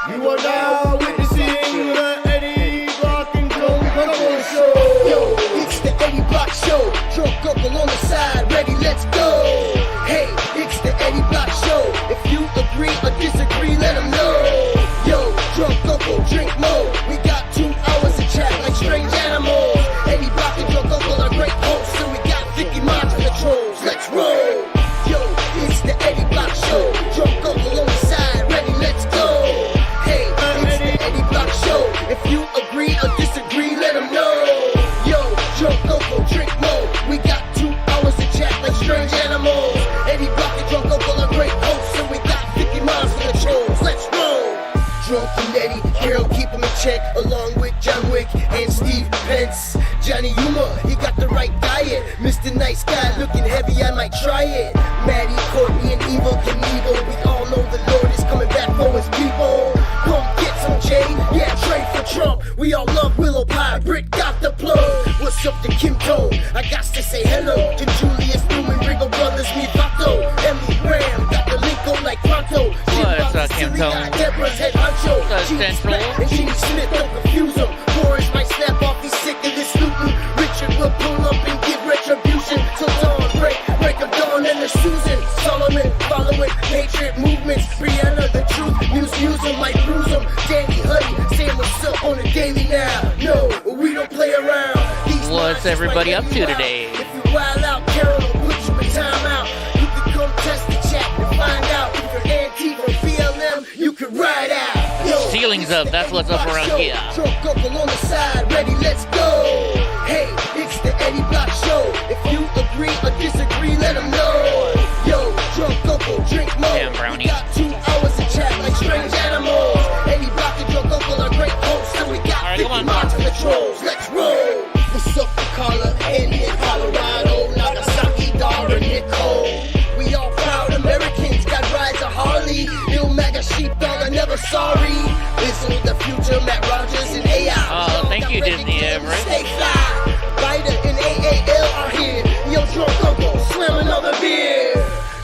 You are now witnessing the Eddie Block and Joe Show. Yo, it's the Eddie Block Show. Drunk uncle on the side, ready, let's go. Hey, it's the Eddie Block Show. If you agree or disagree, let them know. Yo, drunk uncle, drink more. We got 2 hours to chat like strange animals. Eddie Block and drunk uncle are great hosts, and we got 50 minds for the trolls. Let's roll. Yo, it's the Eddie Block Show. Drunk uncle on the side, ready, let's go. Hey, it's the Eddie Block Show. If you agree or disagree, let them know. Yo, drunk uncle, drink more. We got 2 hours to chat like strange animals. Eddie Block and drunk uncle are great hosts, and we got 50 miles for the trolls. Let's roll. Drunk and Eddie, Carol keep him in check, along with John Wick and Steve Pence. Johnny Yuma, he got the right diet. Mr. Nice Guy looking heavy, I might try it. Maddie, Courtney, and Evil Knievel. We all know the Lord is coming back for his people. Come get some Jay, yeah, trade for Trump. We all love Willow Pie, Britt got the plug. What's up to Kim Tone? I got to say hello to Julius Newman, Ringo Brothers, me Vato. Emily Graham, got the Linko like Pronto. What's up, Kim Tone? Deborah's head honcho. Central. And Gene Smith, don't confuse him. Boris might snap off, he's sick of this looting. Richard will pull up and give retribution. So Dawn, break of Dawn and the Susan. Solomon, following Patriot movements. Brianna, the truth, Muse him, might bruise him. Danny, Huddy, saying what's up on the daily now. No, we don't play around. What's everybody up to today? If you wild out, Carol will put you in time out. You can come test the chat and find out if you're Antifa or BLM, you can ride out. Yo, Ceilings up, that's what's up around here. Drunk uncle on the side, ready, let's go. Hey, it's the Eddie Block Show. If you agree or disagree, let them know. Yo, drunk uncle, drink more. Damn, Brownie. We got 2 hours to chat like strange animals. Eddie Block and drunk uncle are great hosts, and we got 50 miles for the trolls. Let's roll. What's up, Carla, Andy in Colorado, Nagasaki, Dara, Nicole. We all proud Americans, got rides a Harley. Ill MAGA sheepdog, I'm never sorry. Listen the future, Matt Rogers and AI. Oh, thank you, Disney Everett. Stay fly. Ryder and AAL are here. Yo, drunk uncle, slam another beer.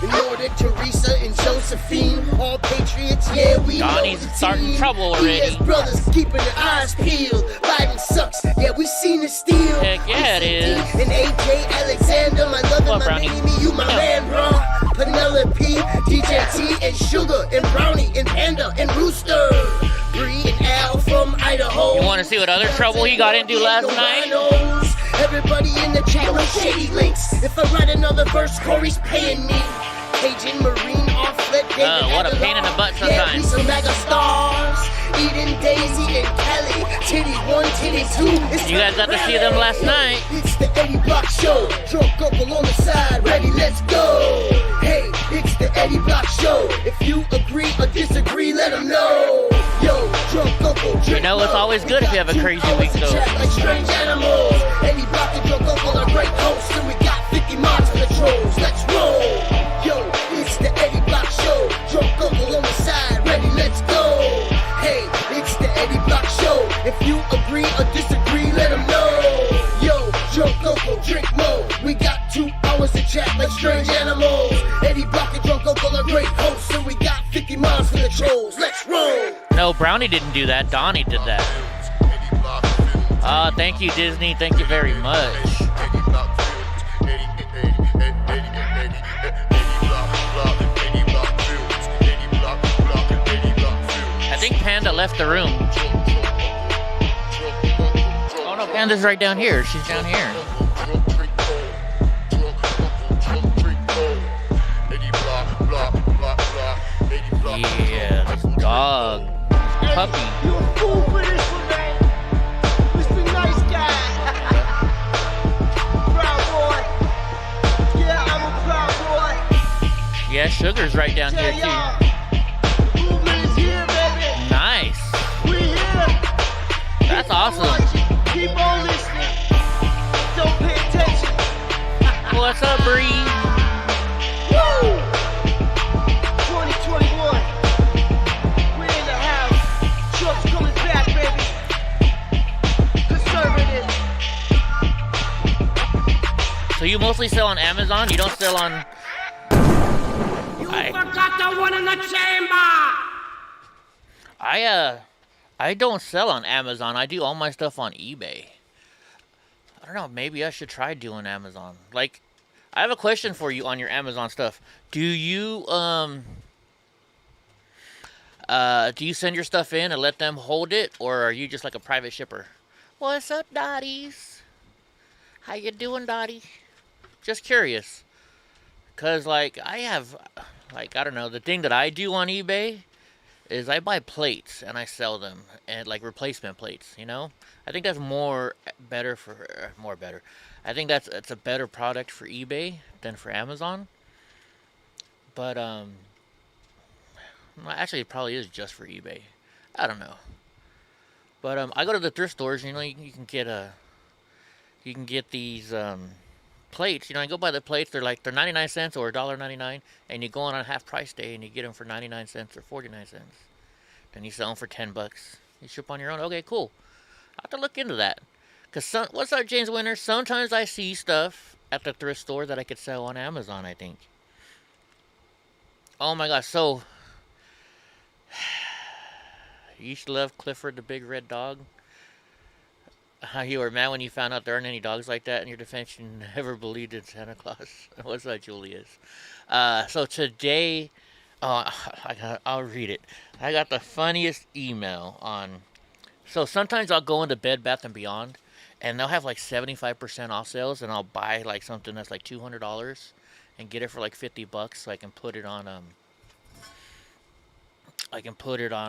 Nordic, Teresa, and Josephine, all patriots, yeah, we Donnie's know the starting team. trouble already. Yes, brothers keeping their eyes peeled. Biden sucks, yeah, we seen the steal. Heck yeah, it is. And AJ Alexander, my lover, What, my Brownie? baby, you my man, bro. Penelope, DJ T, and Sugar, and Brownie, and Panda, and Rooster. Bree and Al from Idaho. You want to see what other trouble he got into last night? Everybody in the chat, no shady links. If I write another verse, Corey's paying me. Cajun, Marine, Offlet, David What a pain in the butt Yeah, we sometimes. some mega stars. Eden, Daisy, and Kelly. Titty 1, titty 2. It's You guys got to see them last night. It's the Eddie Block Show. Drunk uncle on the side, ready, let's go. Hey, it's the Eddie Block Show. If you agree or disagree, let them know. Yo, drunk uncle, drink You know, it's more. always good if you have a crazy week, though. Like strange animals. Eddie Block and drunk uncle are great hosts, and we got 50 miles for the trolls. Let's roll. Yo, it's the Eddie Block Show. Drunk uncle on the side, ready, let's go. Hey, it's the Eddie Block Show. If you agree or disagree, let them know. Yo, drunk uncle, drink more. We got 2 hours to chat like strange animals. Eddie Block and drunk uncle are great hosts, and we got 50 miles for the trolls. Let's roll. No, Brownie didn't do that. Donnie did that. Thank you, Disney. Thank you very much. I think Panda left the room. Oh no, Panda's right down here. She's down here. Yeah, this dog. This puppy. You a fool for this one, man. Mr. Nice Guy. Proud boy. Yeah, I'm a proud boy. Yeah, Sugar's right down here Tell too. y'all, the movement is here, baby. Nice. We here. That's Keep on awesome. watching. Keep on listening. Don't pay attention. What's up, Bree? Woo! 2021. We're in the house. Trump's coming back, baby. Conservative. So you mostly sell on Amazon? You don't sell on... You forgot the one in the chamber! I don't sell on Amazon. I do all my stuff on eBay. I don't know. Maybe I should try doing Amazon. Like, I have a question for you on your Amazon stuff. Do you send your stuff in and let them hold it, or are you just like a private shipper? What's up, Dotties? How you doing, Dottie? Just curious. Cause like I have, like I don't know, the thing that I do on eBay is I buy plates and I sell them and like replacement plates. You know, I think that's more better. I think that's a better product for eBay than for Amazon. But well, actually, it probably is just for eBay. I don't know. But I go to the thrift stores. You know, you can get these plates. You know, I go buy the plates. They're 99 cents or $1.99, and you go on a half price day and you get them for 99 cents or 49 cents. Then you sell them for $10. You ship on your own. Okay, cool. I have to look into that. Cause what's up, James Winter? Sometimes I see stuff at the thrift store that I could sell on Amazon. I think. Oh my gosh! So you used to love Clifford the Big Red Dog. How you were mad when you found out there aren't any dogs like that in your defense. You never believed in Santa Claus. What's that, Julius? So today, I'll read it. I got the funniest email on. So sometimes I'll go into Bed Bath and Beyond, and they'll have like 75% off sales, and I'll buy like something that's like $200 and get it for like $50, so I can put it on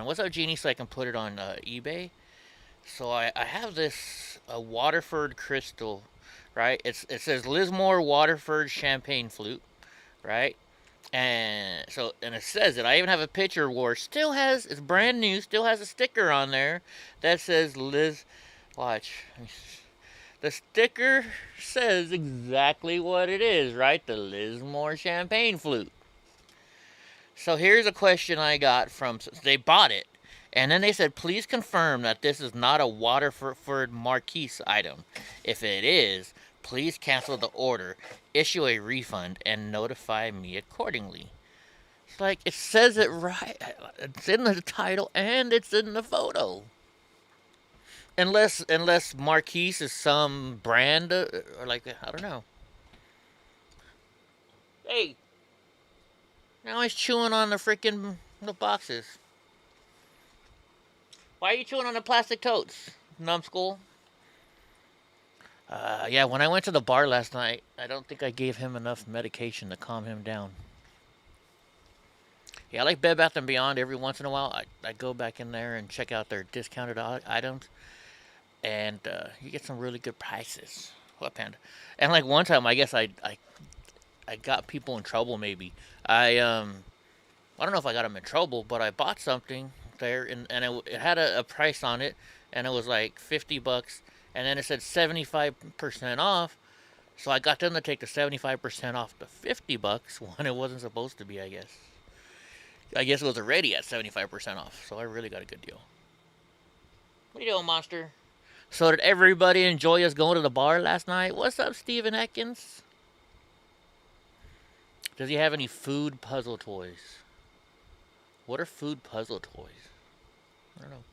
what's up, Jeannie? So I can put it on eBay. So I have this Waterford crystal, right? It says Lismore Waterford Champagne Flute, right? And it says it. I even have a picture where it's brand new, still has a sticker on there that says Liz. Watch. The sticker says exactly what it is, right? The Lismore Champagne Flute. So here's a question I got from. They bought it. And then they said, please confirm that this is not a Waterford Marquise item. If it is, please cancel the order, issue a refund, and notify me accordingly. It's like, it says it right. It's in the title and it's in the photo. Unless Marquise is some brand, or like, I don't know. Hey. Now he's chewing on the boxes. Why are you chewing on the plastic totes, numbskull? Yeah, when I went to the bar last night, I don't think I gave him enough medication to calm him down. Yeah, I like Bed Bath & Beyond. Every once in a while, I go back in there and check out their discounted items. And you get some really good prices. What, Panda? And like one time, I guess I got people in trouble maybe. I don't know if I got them in trouble, but I bought something there, and it had a price on it, and it was like $50, and then it said 75% off, so I got them to take the 75% off the $50 when it wasn't supposed to be, I guess. I guess it was already at 75% off, so I really got a good deal. What are you doing, monster? So did everybody enjoy us going to the bar last night? What's up, Steven Atkins? Does he have any food puzzle toys? What are food puzzle toys? I don't know.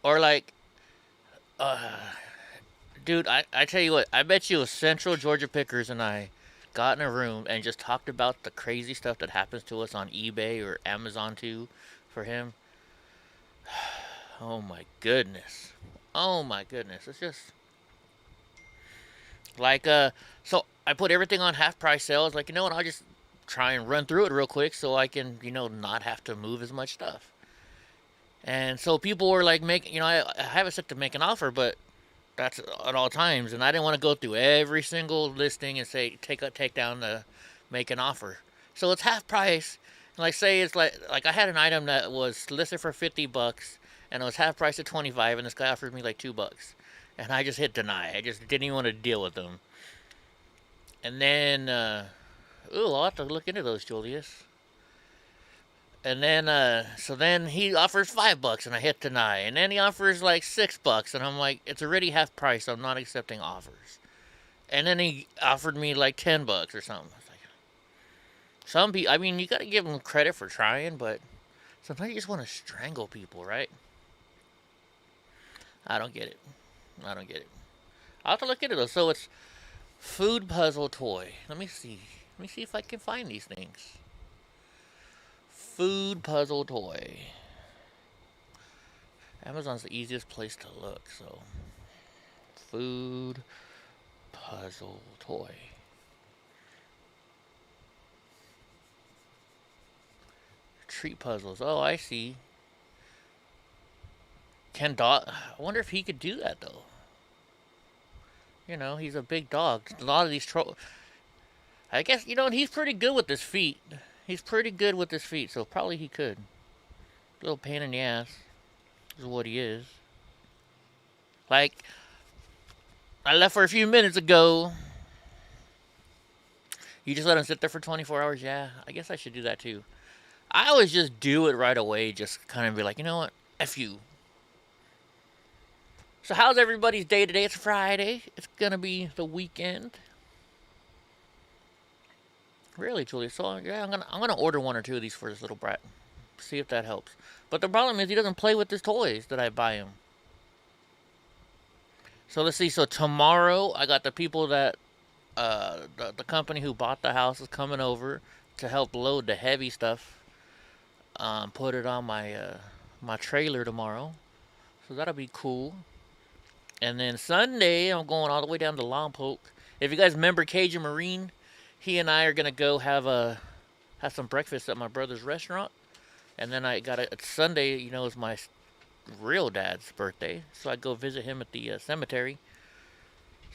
Or like, dude, I tell you what, I bet you if Central Georgia Pickers and I got in a room and just talked about the crazy stuff that happens to us on eBay or Amazon too, for him. Oh my goodness. Oh my goodness. It's just like, so I put everything on half price sales. Like, you know what, I'll just try and run through it real quick so I can, not have to move as much stuff. And so people were like, I have it set to make an offer, but that's at all times. And I didn't want to go through every single listing and say, take down the make an offer. So it's half price. Like, say it's like I had an item that was listed for $50 and it was half price at $25, and this guy offered me like $2. And I just hit deny. I just didn't even want to deal with them. And then, I'll have to look into those, Julius. And then, so then he offers $5, and I hit deny. And then he offers like $6, and I'm like, it's already half price, so I'm not accepting offers. And then he offered me like $10 or something. I was like, some people, I mean, you gotta give them credit for trying, but Sometimes you just want to strangle people, right? I don't get it. I don't get it. I'll have to look into it though. So it's food puzzle toy. Let me see. Let me see if I can find these things. Food puzzle toy. Amazon's the easiest place to look, so. Food puzzle toy. Treat puzzles. Oh, I see. I wonder if he could do that, though. You know, he's a big dog. A lot of these I guess, you know, he's pretty good with his feet. He's pretty good with his feet, so probably he could. A little pain in the ass is what he is. Like, I left for a few minutes ago. You just let him sit there for 24 hours? Yeah, I guess I should do that too. I always just do it right away. Just kind of be like, you know what? F you. So how's everybody's day today? It's Friday. It's going to be the weekend. Really, Julia. So, yeah, I'm gonna order one or two of these for this little brat. See if that helps. But the problem is he doesn't play with his toys that I buy him. So let's see. So tomorrow I got the people that the company who bought the house is coming over to help load the heavy stuff. Put it on my my trailer tomorrow. So that'll be cool. And then Sunday I'm going all the way down to Lompoc. If you guys remember Cajun Marine, he and I are gonna go have some breakfast at my brother's restaurant. And then it's Sunday, you know, is my real dad's birthday, so I go visit him at the cemetery.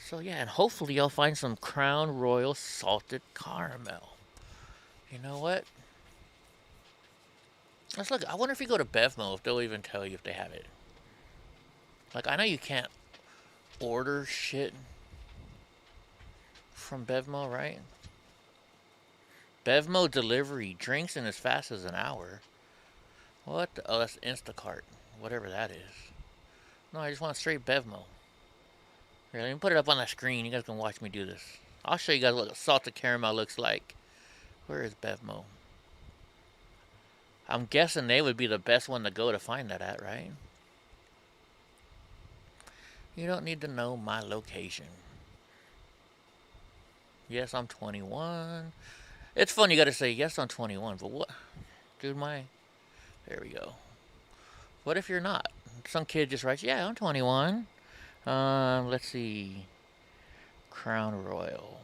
So yeah, and hopefully I'll find some Crown Royal salted caramel. You know what? Let's look. I wonder if you go to Bevmo, if they'll even tell you if they have it. Like, I know you can't order shit from Bevmo, right? Bevmo delivery, drinks in as fast as an hour. What? Oh, that's Instacart. Whatever that is. No, I just want straight Bevmo. Here, let me put it up on the screen. You guys can watch me do this. I'll show you guys what salted caramel looks like. Where is Bevmo? I'm guessing they would be the best one to go to find that at, right? You don't need to know my location. Yes, I'm 21. It's fun you gotta say, yes, I'm 21, but what? Dude, there we go. What if you're not? Some kid just writes, yeah, I'm 21. Let's see. Crown Royal.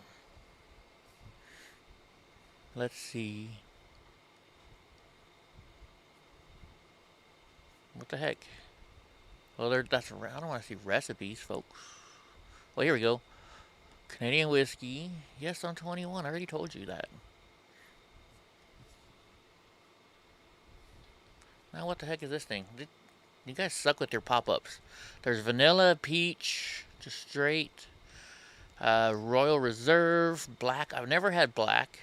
Let's see. What the heck? Well, I don't want to see recipes, folks. Well, here we go. Canadian whiskey. Yes, I'm 21. I already told you that. Now, what the heck is this thing? You guys suck with your pop-ups. There's vanilla, peach, just straight. Royal Reserve, black. I've never had black.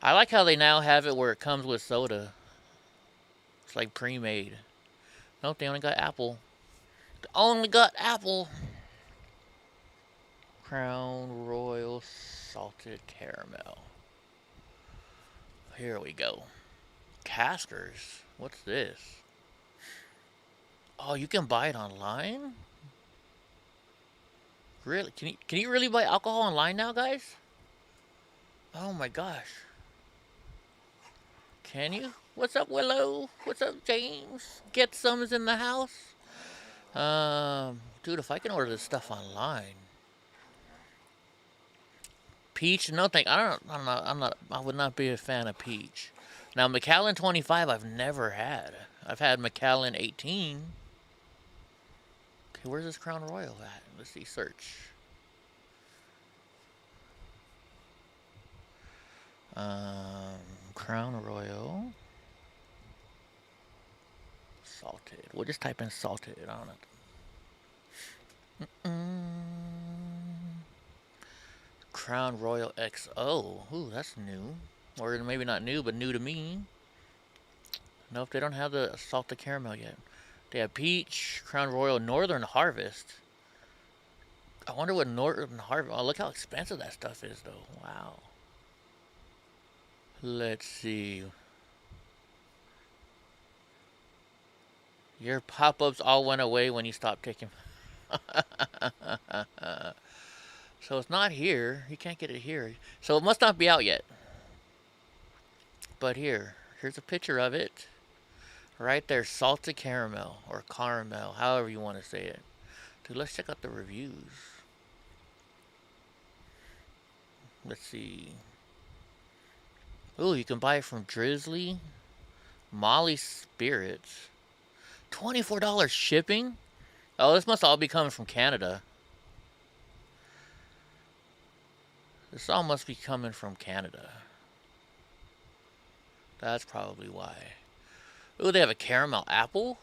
I like how they now have it where it comes with soda. It's like pre-made. Nope, they only got apple. They only got apple. Crown Royal Salted Caramel. Here we go. Caskers. What's this? Oh, you can buy it online? Really? Can you really buy alcohol online now, guys? Oh my gosh. Can you? What's up, Willow? What's up, James? Get Some's in the house. Dude, if I can order this stuff online. Peach? No thank. I would not be a fan of peach. Now, Macallan 25 I've never had. I've had Macallan 18. Okay, where's this Crown Royal at? Let's see, search. Crown Royal. Salted. We'll just type in salted on it. Crown Royal XO. Ooh, that's new. Or maybe not new, but new to me. Nope, they don't have the salted caramel yet. They have peach, Crown Royal, Northern Harvest. I wonder what Northern Harvest... Oh, look how expensive that stuff is, though. Wow. Let's see. Your pop-ups all went away when you stopped taking. So it's not here. You can't get it here. So it must not be out yet. But here's a picture of it. Right there, salted caramel or caramel, however you want to say it. Dude, let's check out the reviews. Let's see. Ooh, you can buy it from Drizzly, Molly Spirits. $24 shipping? Oh, this must all be coming from Canada. This all must be coming from Canada. That's probably why. Ooh, they have a caramel apple?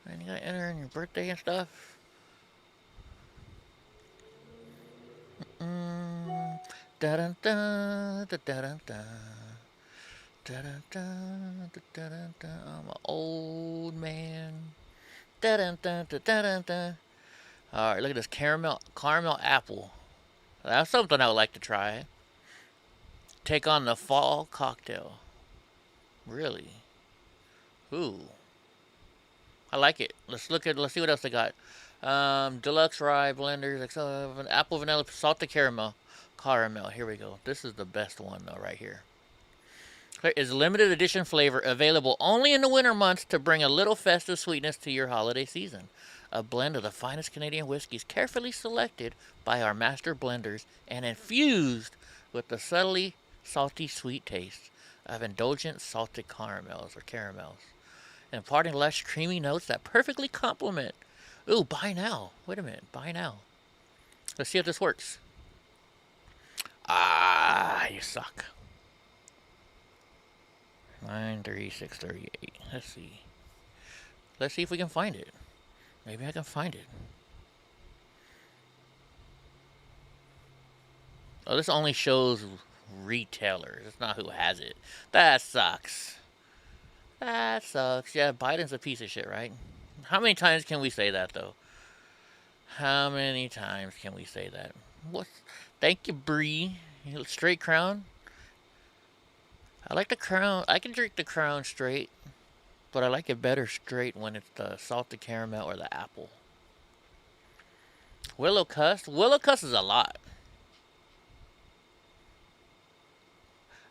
And you gotta enter in your birthday and stuff? Da-dun-dun, da-dun-dun. Da-dun-dun, da-dun-dun. I'm an old man. Da-dun-dun, da-dun-dun. Alright, look at this caramel apple. That's something I would like to try. Take on the fall cocktail. Really? Ooh. I like it. Let's see what else they got. Deluxe rye blenders, apple vanilla, salted caramel. Here we go. This is the best one though, right here. There is limited edition flavor available only in the winter months to bring a little festive sweetness to your holiday season. A blend of the finest Canadian whiskeys carefully selected by our master blenders and infused with the subtly salty sweet taste of indulgent salted caramels, imparting lush creamy notes that perfectly complement. Ooh, buy now. Wait a minute, buy now. Let's see if this works. Ah, you suck. 93638. Let's see. Let's see if we can find it. Maybe I can find it. Oh, this only shows retailers. It's not who has it. That sucks. That sucks. Yeah, Biden's a piece of shit, right? How many times can we say that, though? How many times can we say that? What? Thank you, Bree. Straight Crown. I like the Crown. I can drink the Crown straight, but I like it better straight when it's the salted caramel or the apple. Willow Cuss. Willow Cuss is a lot.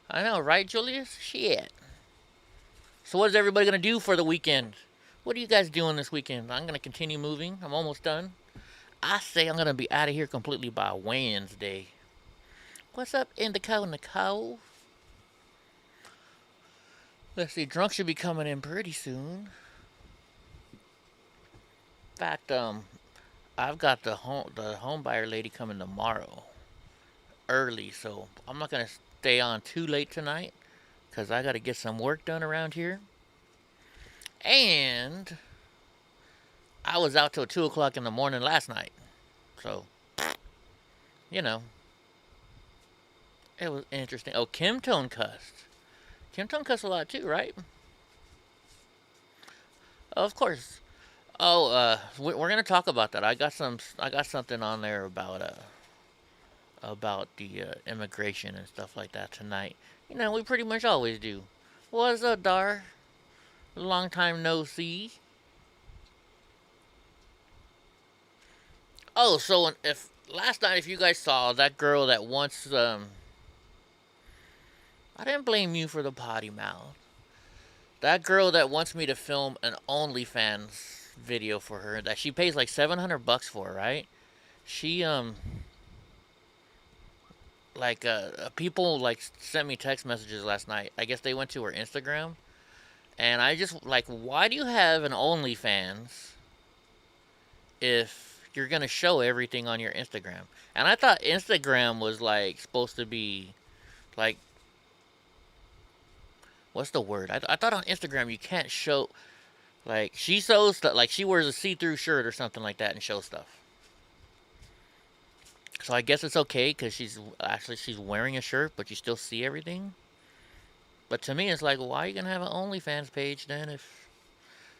I know, right, Julius? Shit. So what is everybody going to do for the weekend? What are you guys doing this weekend? I'm going to continue moving. I'm almost done. I say I'm going to be out of here completely by Wednesday. What's up, Nicole? Let's see. Drunk should be coming in pretty soon. In fact, I've got the home buyer lady coming tomorrow. Early, so I'm not going to stay on too late tonight. Because I got to get some work done around here. And I was out till 2 o'clock in the morning last night. So, you know. It was interesting. Oh, Kim Tone cussed. Kim Tone cussed a lot too, right? Of course. Oh, we're going to talk about that. I got something on there about the immigration and stuff like that tonight. You know, we pretty much always do. What's up, Dar? Long time no see. Oh, so if last night, if you guys saw that girl that wants, I didn't blame you for the potty mouth. That girl that wants me to film an OnlyFans video for her that she pays like $700 for, right? She people like sent me text messages last night. I guess they went to her Instagram, and I just like, why do you have an OnlyFans if you're gonna show everything on your Instagram? And I thought Instagram was like supposed to be like, what's the word? I thought on Instagram you can't show, like, she shows stuff, like she wears a see-through shirt or something like that and shows stuff. So I guess it's okay because she's wearing a shirt, but you still see everything. But to me, it's like, why are you gonna have an OnlyFans page then?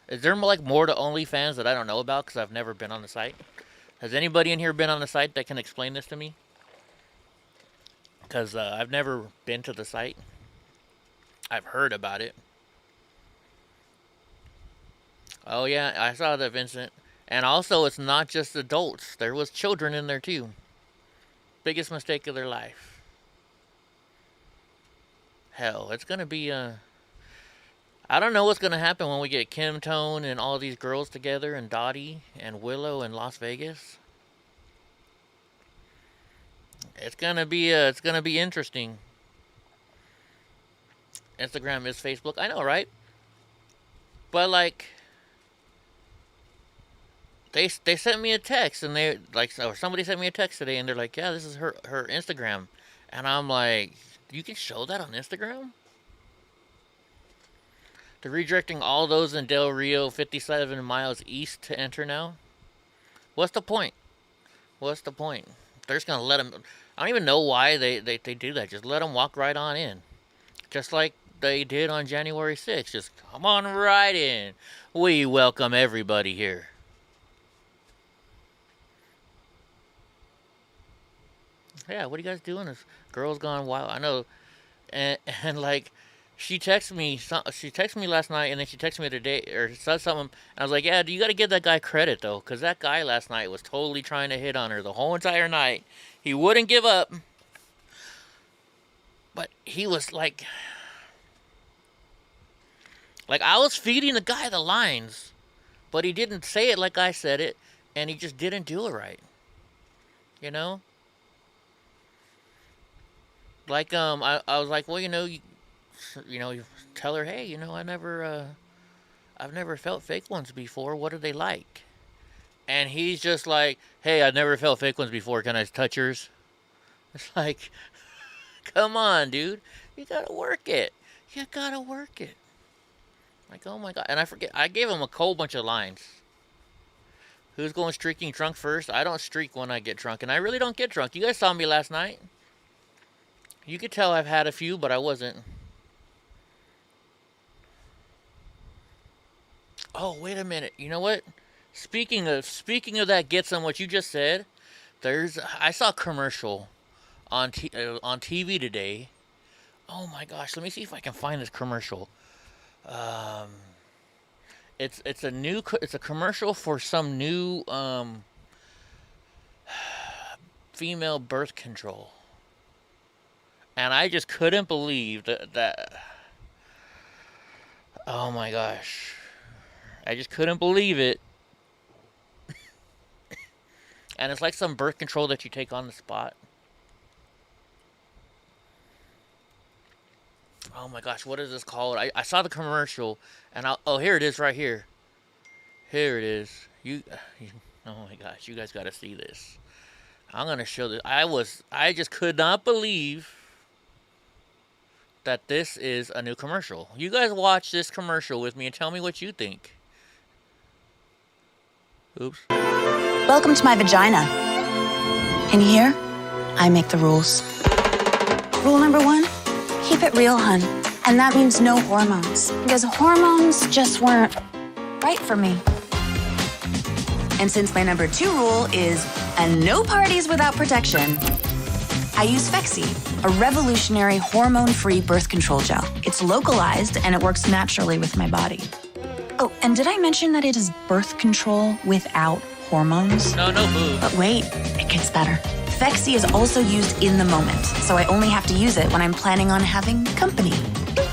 Is there like more to OnlyFans that I don't know about because I've never been on the site? Has anybody in here been on the site that can explain this to me? Because I've never been to the site. I've heard about it. Oh yeah, I saw that, Vincent. And also, it's not just adults. There was children in there too. Biggest mistake of their life. Hell, it's gonna be I don't know what's gonna happen when we get Kim Tone and all these girls together, and Dottie and Willow in Las Vegas. It's gonna be interesting. Instagram is Facebook. I know, right? But like, they sent me a text, and they like, or somebody sent me a text today, and they're like, yeah, this is her Instagram, and I'm like, you can show that on Instagram? They're redirecting all those in Del Rio 57 miles east to enter now. What's the point? What's the point? They're just gonna let them. I don't even know why they do that. Just let them walk right on in, just like they did on January 6th. Just come on right in. We welcome everybody here. Yeah, what are you guys doing? This girl's gone wild. I know, and like, she texted me. She texted me last night, and then she texted me today, or said something. And I was like, yeah, you got to give that guy credit though, because that guy last night was totally trying to hit on her the whole entire night. He wouldn't give up, but he was like I was feeding the guy the lines, but he didn't say it like I said it, and he just didn't do it right. You know. Like I was like, well, you tell her, hey, I've never felt fake ones before. What are they like? And he's just like, hey, I've never felt fake ones before. Can I touch yours? It's like, come on, dude, you gotta work it. You gotta work it. Like, oh my god, and I forget, I gave him a whole bunch of lines. Who's going streaking drunk first? I don't streak when I get drunk, and I really don't get drunk. You guys saw me last night. You could tell I've had a few, but I wasn't. Oh, wait a minute. You know what? Speaking of that, gets on what you just said. I saw a commercial on TV today. Oh my gosh, let me see if I can find this commercial. Um, it's a commercial for some new female birth control. And I just couldn't believe that. Oh my gosh. I just couldn't believe it. And it's like some birth control that you take on the spot. Oh my gosh, what is this called? I saw the commercial, and oh, here it is right here. Here it is. Oh my gosh, you guys gotta see this. I'm gonna show this. I just could not believe that this is a new commercial. You guys watch this commercial with me and tell me what you think. Oops. Welcome to my vagina. In here, I make the rules. Rule number 1, keep it real, hun. And that means no hormones, because hormones just weren't right for me. And since my number 2 rule is, and no parties without protection, I use Phexxi, a revolutionary hormone-free birth control gel. It's localized and it works naturally with my body. Oh, and did I mention that it is birth control without hormones? No boo. But wait, it gets better. Phexxi is also used in the moment, so I only have to use it when I'm planning on having company.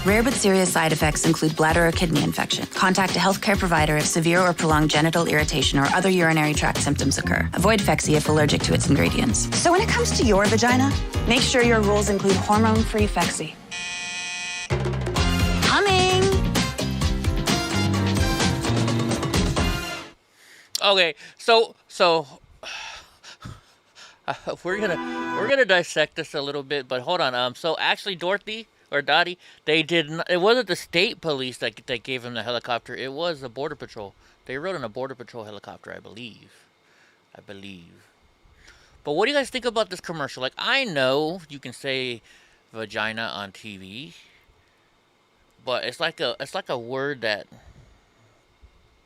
Rare but serious side effects include bladder or kidney infection. Contact a healthcare provider if severe or prolonged genital irritation or other urinary tract symptoms occur. Avoid Phexxi if allergic to its ingredients. So when it comes to your vagina, make sure your rules include hormone-free Phexxi. Coming! Okay, so we're gonna dissect this a little bit, but hold on. So actually, Dorothy or Dottie, they didn't. It wasn't the state police that gave him the helicopter. It was the Border Patrol. They rode in a Border Patrol helicopter, I believe. But what do you guys think about this commercial? Like, I know you can say vagina on TV, but it's like a word that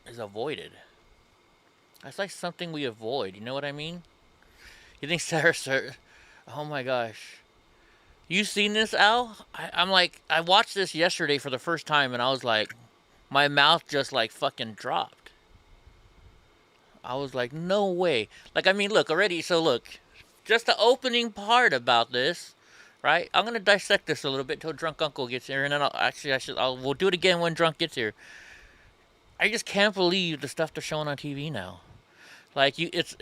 is avoided. That's like something we avoid. You know what I mean? You think Sarah? Oh my gosh. You seen this, Al? I watched this yesterday for the first time, and I was like, my mouth just like fucking dropped. I was like, no way. Like, I mean, look, already, so look, just the opening part about this, right? I'm going to dissect this a little bit till Drunk Uncle gets here, and then we'll do it again when Drunk gets here. I just can't believe the stuff they're showing on TV now. Like, it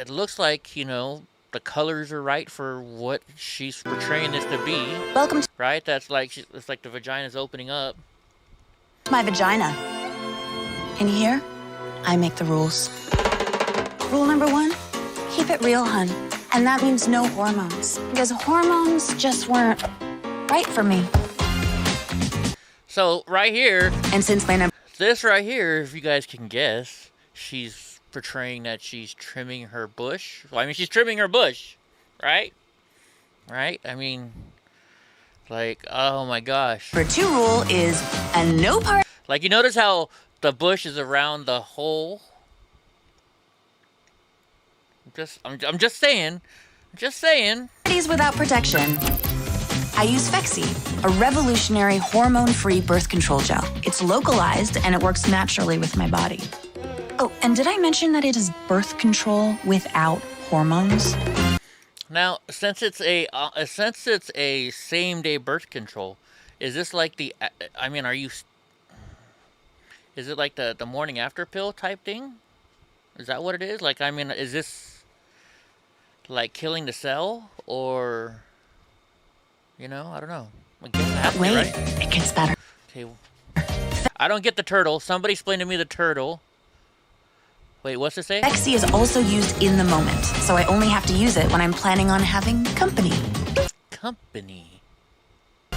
looks like, you know, the colors are right for what she's portraying this to be. Welcome to Right? That's like, it's like the vagina's opening up. my vagina. In here, I make the rules. Rule number 1, keep it real, hun. And that means no hormones. Because hormones just weren't right for me. So, right here, And since my number this right here, if you guys can guess, she's portraying that she's trimming her bush. Well, I mean, she's trimming her bush, right? Right? I mean, like, oh my gosh. number 2 rule is a no parties Like, you notice how the bush is around the hole? I'm just saying. without protection. I use Phexxi, a revolutionary hormone-free birth control gel. It's localized and it works naturally with my body. Oh, and did I mention that it is birth control without hormones? Now, since it's a same-day birth control, is this like the? I mean, is it like the morning after pill type thing? Is that what it is? Like, I mean, is this like killing the cell, or, you know, I don't know. I guess it has to be, Wait, right? it gets better. Okay. I don't get the turtle. Somebody explain to me the turtle. Wait, what's it say? Phexxi is also used in the moment, so I only have to use it when I'm planning on having company. Company.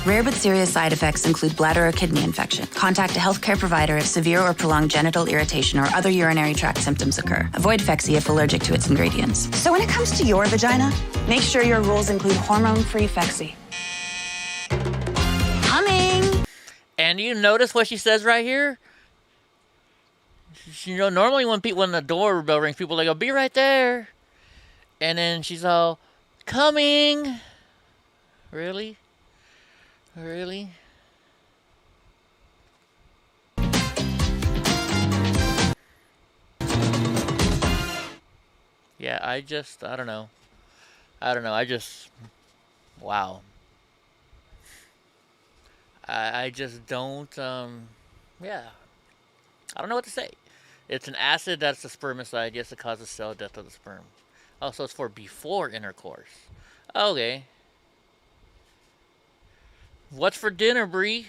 Rare but serious side effects include bladder or kidney infection. Contact a healthcare provider if severe or prolonged genital irritation or other urinary tract symptoms occur. Avoid Phexxi if allergic to its ingredients. So when it comes to your vagina, make sure your rules include hormone-free Phexxi. Coming! And you notice what she says right here? You know, normally when the doorbell rings, people are like, "I'll be right there," and then she's all, "Coming." Really? Really? Yeah, I don't know. Wow. I just don't, yeah. I don't know what to say. It's an acid that's the spermicide. Yes, it causes cell death of the sperm. Oh, so it's for before intercourse. Okay. What's for dinner, Bree?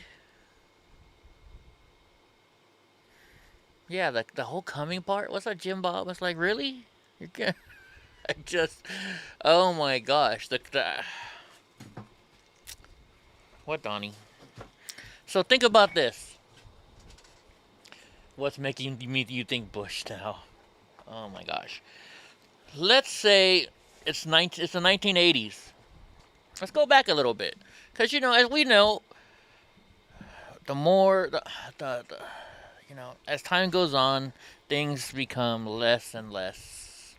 Yeah, the whole coming part. What's that, Jim Bob? It's like, really? You're gonna... I just... Oh my gosh. What, Donnie? So think about this. What's making you think Bush now? Oh my gosh. Let's say it's the 1980s. Let's go back a little bit. Because, you know, as we know, the more, you know, as time goes on, things become less and less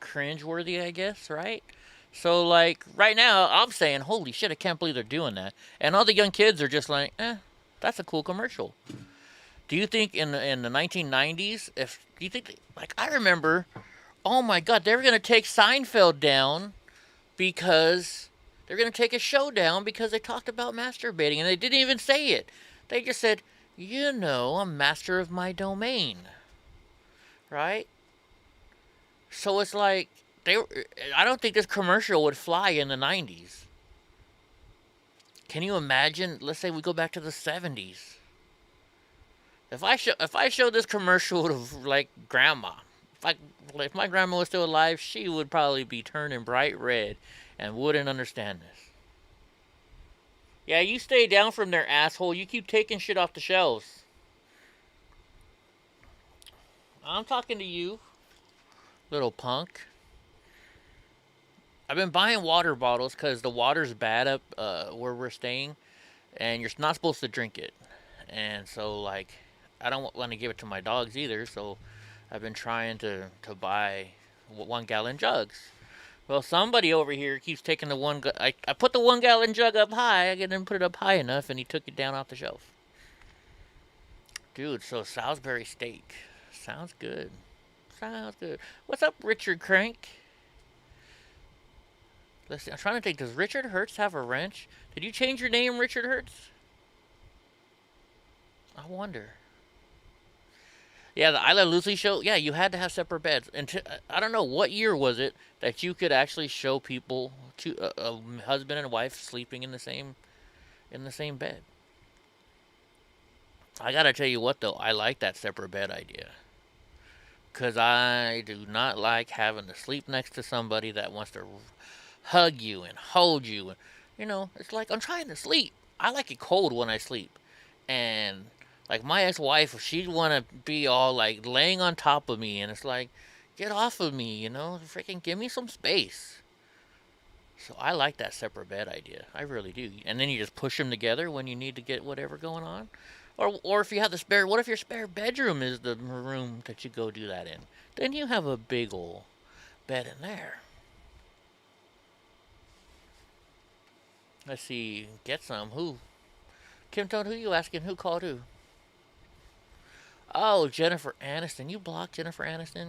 cringeworthy, I guess, right? So, like, right now, I'm saying, holy shit, I can't believe they're doing that. And all the young kids are just like, that's a cool commercial. Do you think in the 1990s, like, I remember, oh my God, they were going to take Seinfeld down because they're going to take a show down because they talked about masturbating, and they didn't even say it. They just said, you know, I'm master of my domain. Right? So it's like, I don't think this commercial would fly in the 90s. Can you imagine? Let's say we go back to the 70s. If I show this commercial to, like, grandma, if my grandma was still alive, she would probably be turning bright red and wouldn't understand this. Yeah, you stay down from there, asshole. You keep taking shit off the shelves. I'm talking to you, little punk. I've been buying water bottles because the water's bad up where we're staying, and you're not supposed to drink it. And so, like, I don't want to give it to my dogs either, so I've been trying to buy 1 gallon jugs. Well, somebody over here keeps taking the one. I put the 1 gallon jug up high. I didn't put it up high enough, and he took it down off the shelf. Dude, so Salisbury steak. Sounds good. Sounds good. What's up, Richard Crank? Let's see. I'm trying to think. Does Richard Hertz have a wrench? Did you change your name, Richard Hertz? I wonder. Yeah, the Isla Lucy show. Yeah, you had to have separate beds. And I don't know what year was it that you could actually show people a husband and wife sleeping in the same bed. I gotta tell you what though, I like that separate bed idea. Cause I do not like having to sleep next to somebody that wants to hug you and hold you. And, it's like I'm trying to sleep. I like it cold when I sleep. And like my ex-wife, she'd want to be all like laying on top of me, and it's like, get off of me, freaking give me some space. So I like that separate bed idea. I really do. And then you just push them together when you need to get whatever going on. Or if you have the spare, what if your spare bedroom is the room that you go do that in? Then you have a big old bed in there. Let's see, get some. Who? Kim Tone, who you asking? Who called who? Oh, Jennifer Aniston. You blocked Jennifer Aniston?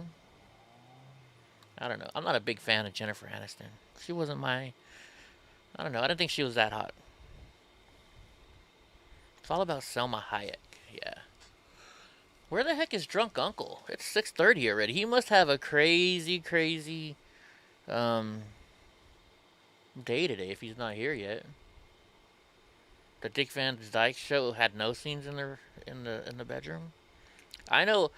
I don't know. I'm not a big fan of Jennifer Aniston. She wasn't I don't know. I didn't think she was that hot. It's all about Selma Hayek. Yeah. Where the heck is Drunk Uncle? It's 6:30 already. He must have a crazy, crazy day today if he's not here yet. The Dick Van Dyke Show had no scenes in the bedroom. I know,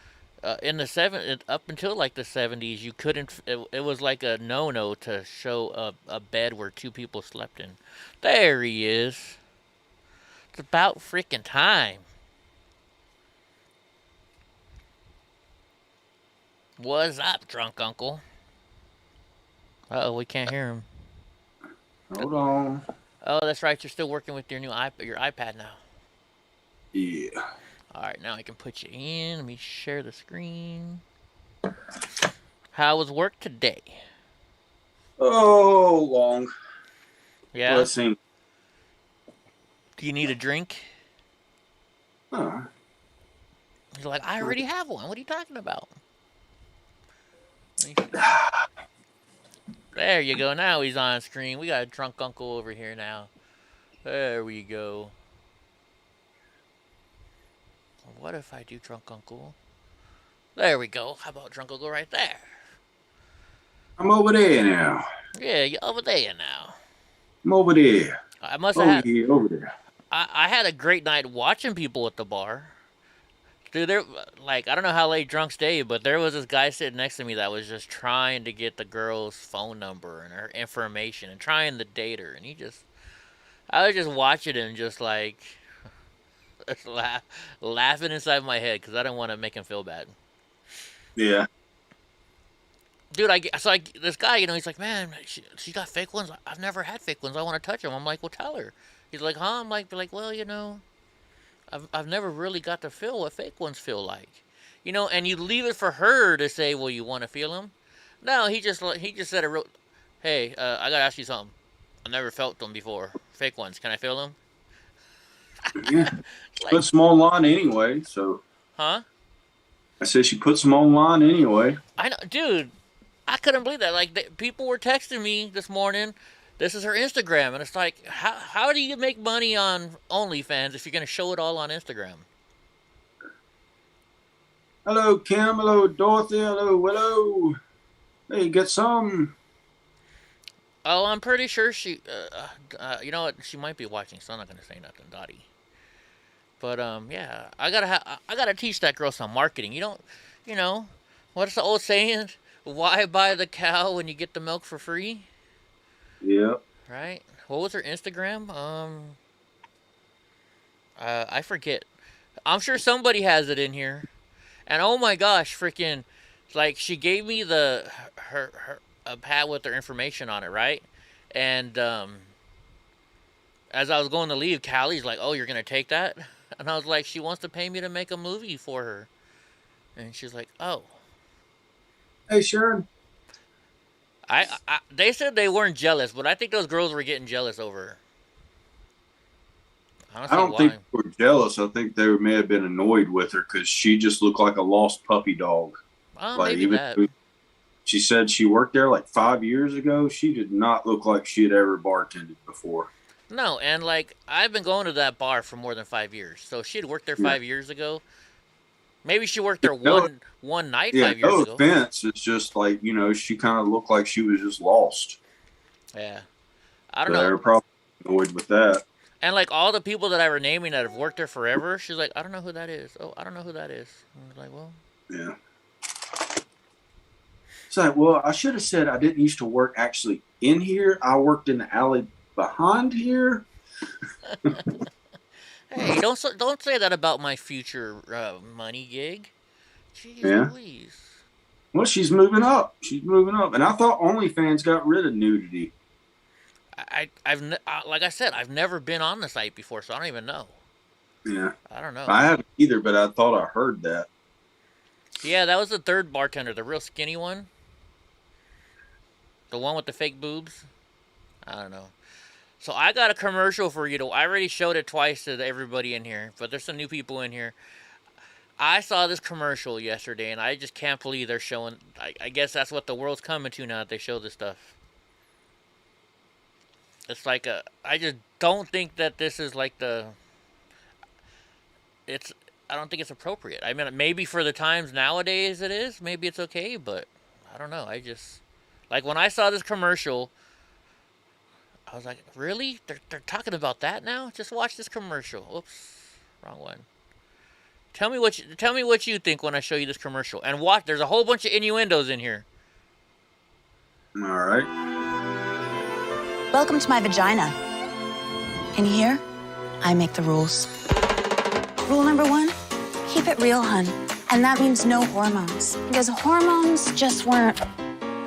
in the up until like the 70s, you couldn't. It was like a no-no to show a bed where two people slept in. There he is. It's about freaking time. What's up, Drunk Uncle? Uh-oh, we can't hear him. Hold on. Oh, that's right. You're still working with your iPad now. Yeah. All right, now I can put you in. Let me share the screen. How was work today? Oh, long. Yeah. Blessing. Do you need a drink? Huh. He's like, I already have one. What are you talking about? There you go. Now he's on screen. We got a Drunk Uncle over here now. There we go. What if I do Drunk Uncle? There we go. How about Drunk Uncle right there? I'm over there now. Yeah, you're over there now. I'm over there. I must have had. Over there. I had a great night watching people at the bar. Dude, I don't know how late drunks stay, but there was this guy sitting next to me that was just trying to get the girl's phone number and her information and trying to date her. And I was just watching him just like, laughing inside my head because I didn't want to make him feel bad. Yeah. Dude, this guy, he's like, man, she got fake ones. I've never had fake ones. I want to touch them. I'm like, well, tell her. He's like, huh? I'm like, well, I've never really got to feel what fake ones feel like. And you leave it for her to say, well, you want to feel them? No, he just said hey, I got to ask you something. I've never felt them before. Fake ones. Can I feel them? Yeah. She put some online anyway, so. Huh? I said she put some online anyway. I know, dude. I couldn't believe that. Like, people were texting me this morning. This is her Instagram, and it's like, how do you make money on OnlyFans if you're gonna show it all on Instagram? Hello, Kim. Hello, Dorothy. Hello, Willow. Hey, get some. Oh, I'm pretty sure she. You know what? She might be watching, so I'm not gonna say nothing, Dottie. But yeah, I gotta teach that girl some marketing. What's the old saying? Why buy the cow when you get the milk for free? Yep. Right? What was her Instagram? I forget. I'm sure somebody has it in here. And oh my gosh, freaking, like she gave me her a pad with her information on it, right? And as I was going to leave, Callie's like, "Oh, you're gonna take that?" And I was like, "She wants to pay me to make a movie for her." And she's like, "Oh." Hey, Sharon. They said they weren't jealous, but I think those girls were getting jealous over her. I don't I see don't think why. they were jealous. I think they may have been annoyed with her because she just looked like a lost puppy dog. Like Maybe even that. though she said she worked there like 5 years ago, she did not look like she had ever bartended before. No, and like I've been going to that bar for more than 5 years. So she had worked there Yeah. 5 years ago. Maybe she worked there No, one night yeah, 5 years no ago. offense. It's just like, she kind of looked like she was just lost. Yeah, I don't So they know. were probably annoyed with that. And like all the people that I were naming that have worked there forever, she's like, I don't know who that is. Oh, I don't know who that is. And I was like, well, Yeah. It's like, well, I should have said I didn't used to work actually in here. I worked in the alley behind here. hey, don't say that about my future money gig. Jeez Yeah. Louise. Well, she's moving up. She's moving up. And I thought OnlyFans got rid of nudity. Like I said, I've never been on the site before, so I don't even know. Yeah. I don't know. I haven't either, but I thought I heard that. Yeah, that was the third bartender, the real skinny one. The one with the fake boobs. I don't know. So I got a commercial for you. I already showed it twice to everybody in here, but there's some new people in here. I saw this commercial yesterday, and I just can't believe they're showing. I guess that's what the world's coming to now, that they show this stuff. It's like I just don't think that this is like I don't think it's appropriate. I mean, maybe for the times nowadays it is. Maybe it's okay, but I don't know. Like when I saw this commercial, I was like, really? They're talking about that now? Just watch this commercial. Oops, wrong one. Tell me what you think when I show you this commercial. And watch, there's a whole bunch of innuendos in here. All right. Welcome to my vagina. In here, I make the rules. Rule number 1, keep it real, hun. And that means no hormones. Because hormones just weren't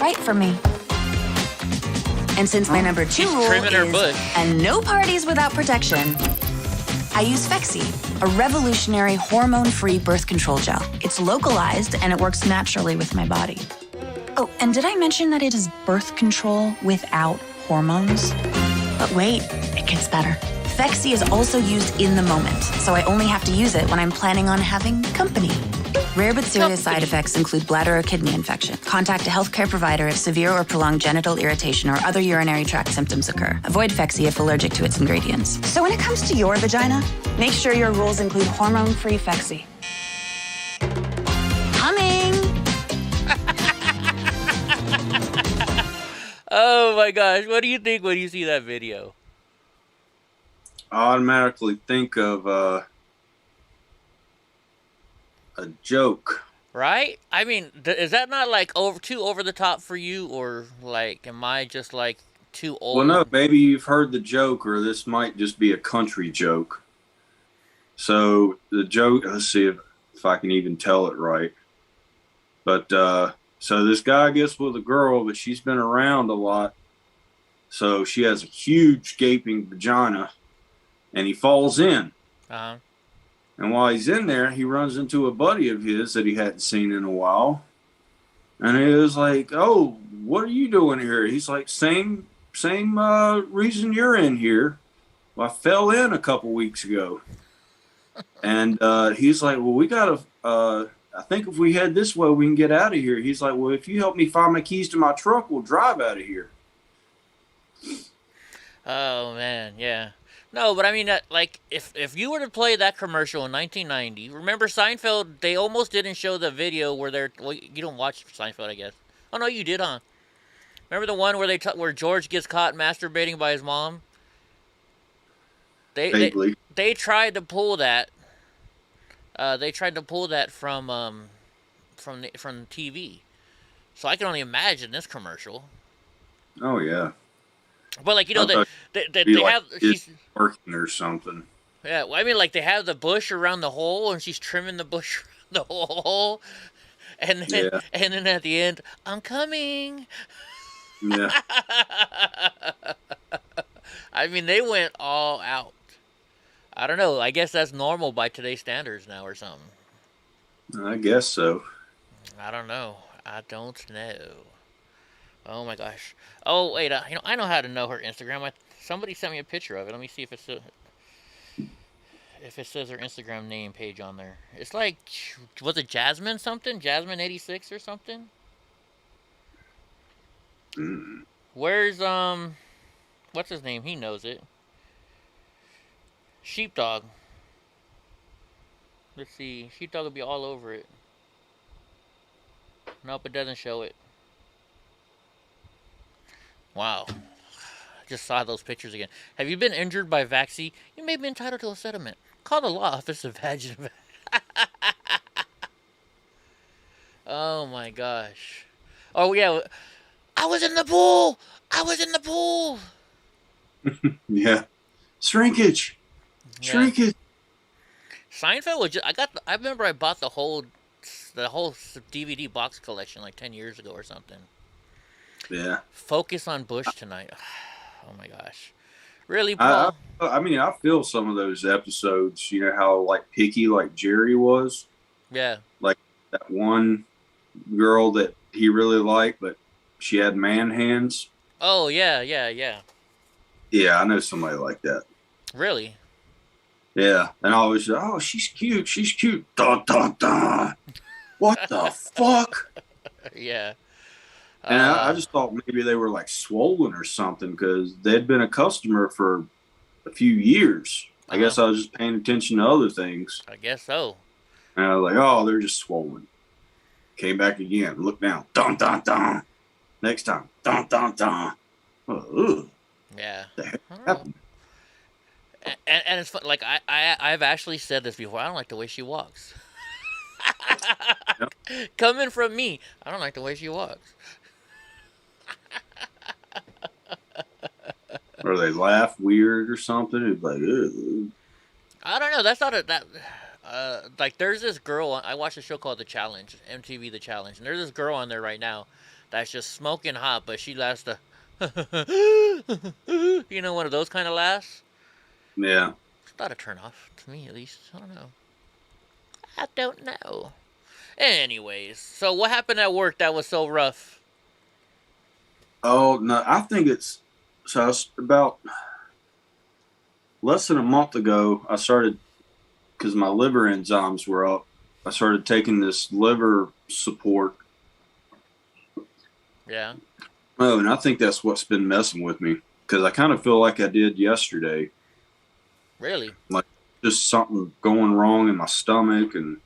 right for me. And since my number 2 rule trimming her is, bush. and no parties without protection, I use Phexxi, a revolutionary hormone-free birth control gel. It's localized and it works naturally with my body. Oh, and did I mention that it is birth control without hormones? But wait, it gets better. Phexxi is also used in the moment, so I only have to use it when I'm planning on having company. Rare but serious side effects include bladder or kidney infection. Contact a healthcare provider if severe or prolonged genital irritation or other urinary tract symptoms occur. Avoid Phexxi if allergic to its ingredients. So when it comes to your vagina, make sure your rules include hormone-free Phexxi. Coming! Oh my gosh, what do you think when you see that video? I automatically think of a joke. Right? I mean, is that not like too over the top for you, or like am I just like too old? Well, no, maybe you've heard the joke, or this might just be a country joke. So the joke, let's see if I can even tell it right. But so this guy gets with a girl, but she's been around a lot. So she has a huge gaping vagina, and he falls in. Uh-huh. And while he's in there, he runs into a buddy of his that he hadn't seen in a while. And he was like, "Oh, what are you doing here?" He's like, same reason you're in here. Well, I fell in a couple weeks ago. And he's like, "Well, we got to, I think if we head this way, we can get out of here." He's like, "Well, if you help me find my keys to my truck, we'll drive out of here." Oh man, yeah. No, but I mean, like, if you were to play that commercial in 1990, remember Seinfeld? They almost didn't show the video where they're. Well, you don't watch Seinfeld, I guess. Oh no, you did, huh? Remember the one where where George gets caught masturbating by his mom? They tried to pull that. They tried to pull that from TV. So I can only imagine this commercial. Oh yeah. But like, you know, they like have she's working or something. Yeah, well, I mean, like they have the bush around the hole, and she's trimming the bush around the hole, and then at the end, I'm coming. Yeah. I mean, they went all out. I don't know. I guess that's normal by today's standards now, or something. I guess so. I don't know. I don't know. Oh my gosh. Oh wait, I know how to know her Instagram. Somebody sent me a picture of it. Let me see if it says her Instagram name page on there. It's like, was it Jasmine something? Jasmine 86 or something? Mm. Where's what's his name? He knows it. Sheepdog. Let's see. Sheepdog will be all over it. Nope, it doesn't show it. Wow. I just saw those pictures again. Have you been injured by vaccine? You may be entitled to a settlement. Call the law office of Vagin. Oh my gosh. Oh yeah. I was in the pool. I was in the pool. Yeah. Shrinkage. Yeah. Shrinkage. Seinfeld was just, I remember I bought the whole DVD box collection like 10 years ago or something. Yeah. Focus on Bush tonight. Oh my gosh. Really, Paul? I mean, I feel some of those episodes, you know, how like picky like Jerry was. Yeah. Like that one girl that he really liked, but she had man hands. Oh, yeah. Yeah, I know somebody like that. Really? Yeah. And I always, oh, she's cute. She's cute. Dun, dun, dun. What the fuck? Yeah. And I just thought maybe they were like swollen or something because they'd been a customer for a few years. I guess I was just paying attention to other things. I guess so. And I was like, oh, they're just swollen. Came back again. Look down. Dun, dun, dun. Next time. Dun, dun, dun. Oh, Yeah. the heck happened? And it's fun. Like, I've actually said this before. I don't like the way she walks. Yep. Coming from me, I don't like the way she walks. Or they laugh weird or something. It's like, ugh. I don't know. That's not like there's this girl. I watched a show called The Challenge, MTV The Challenge, and there's this girl on there right now that's just smoking hot, but she laughs the, you know, one of those kind of laughs. Yeah. It's not a turn off to me, at least. I don't know. I don't know. Anyways, so what happened at work that was so rough? Oh, no, I think it's about less than a month ago. I started, because my liver enzymes were up, I started taking this liver support. Yeah. Oh, and I think that's what's been messing with me because I kind of feel like I did yesterday. Really? Like just something going wrong in my stomach. And